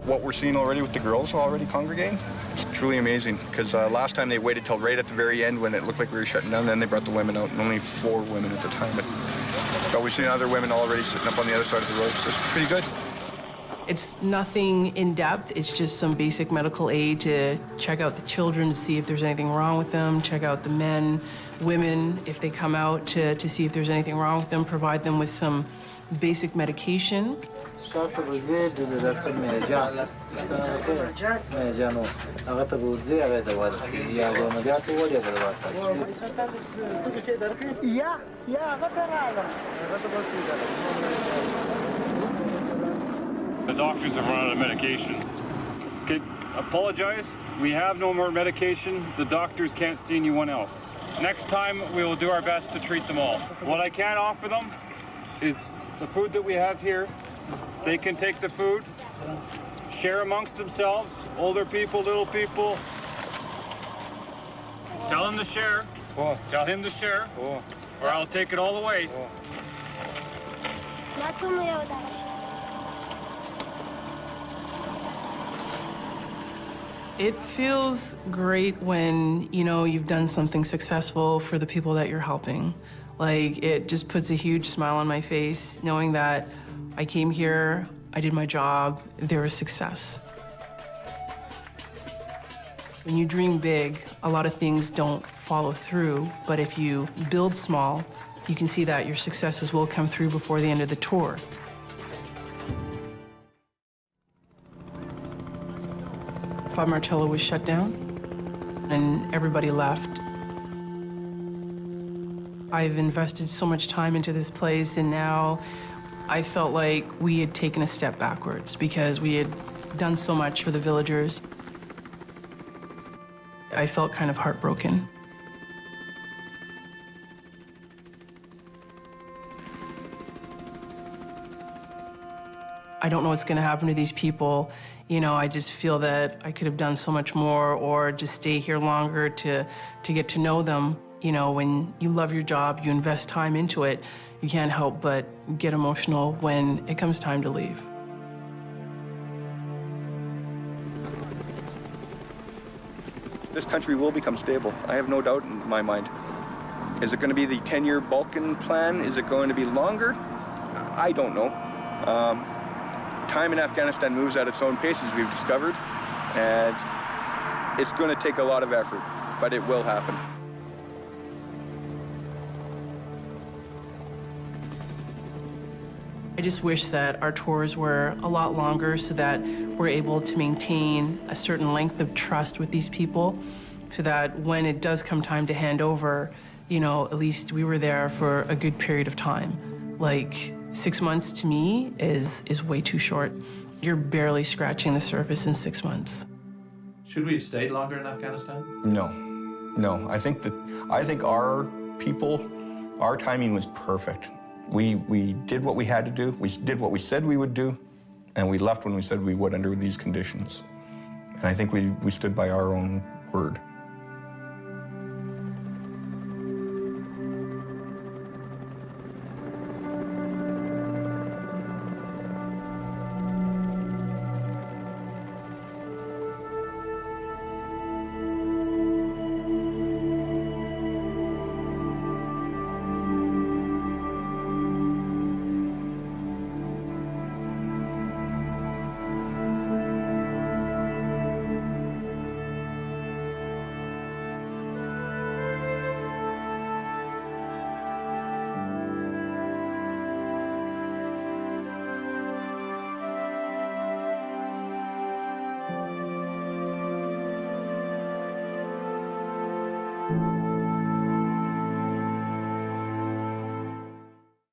What we're seeing already with the girls already congregating, it's truly amazing. Because last time they waited till right at the very end when it looked like we were shutting down, then they brought the women out, and only 4 women at the time. But we've seen other women already sitting up on the other side of the road, so it's pretty good. It's nothing in depth. It's just some basic medical aid to check out the children to see if there's anything wrong with them, check out the men, women, if they come out to see if there's anything wrong with them, provide them with some basic medication. The doctors have run out of medication. Okay, apologize. We have no more medication. The doctors can't see anyone else. Next time, we will do our best to treat them all. What I can offer them is the food that we have here. They can take the food, share amongst themselves, older people, little people. Tell them to share. Tell him to share, or I'll take it all away. It feels great when, you know, you've done something successful for the people that you're helping. Like, it just puts a huge smile on my face knowing that I came here, I did my job, there was success. When you dream big, a lot of things don't follow through, but if you build small, you can see that your successes will come through before the end of the tour. Fob Martello was shut down and everybody left. I've invested so much time into this place, and now I felt like we had taken a step backwards because we had done so much for the villagers. I felt kind of heartbroken. I don't know what's going to happen to these people. You know, I just feel that I could have done so much more, or just stay here longer to get to know them. You know, when you love your job, you invest time into it, you can't help but get emotional when it comes time to leave. This country will become stable. I have no doubt in my mind. Is it going to be the 10-year Balkan plan? Is it going to be longer? I don't know. Time in Afghanistan moves at its own pace, as we've discovered, and it's going to take a lot of effort, but it will happen. I just wish that our tours were a lot longer so that we're able to maintain a certain length of trust with these people, so that when it does come time to hand over, you know, at least we were there for a good period of time. Like, 6 months to me is way too short. You're barely scratching the surface in 6 months. Should we have stayed longer in Afghanistan? No. I think our people, our timing was perfect. We did what we had to do. We did what we said we would do, and we left when we said we would under these conditions. And I think we stood by our own word.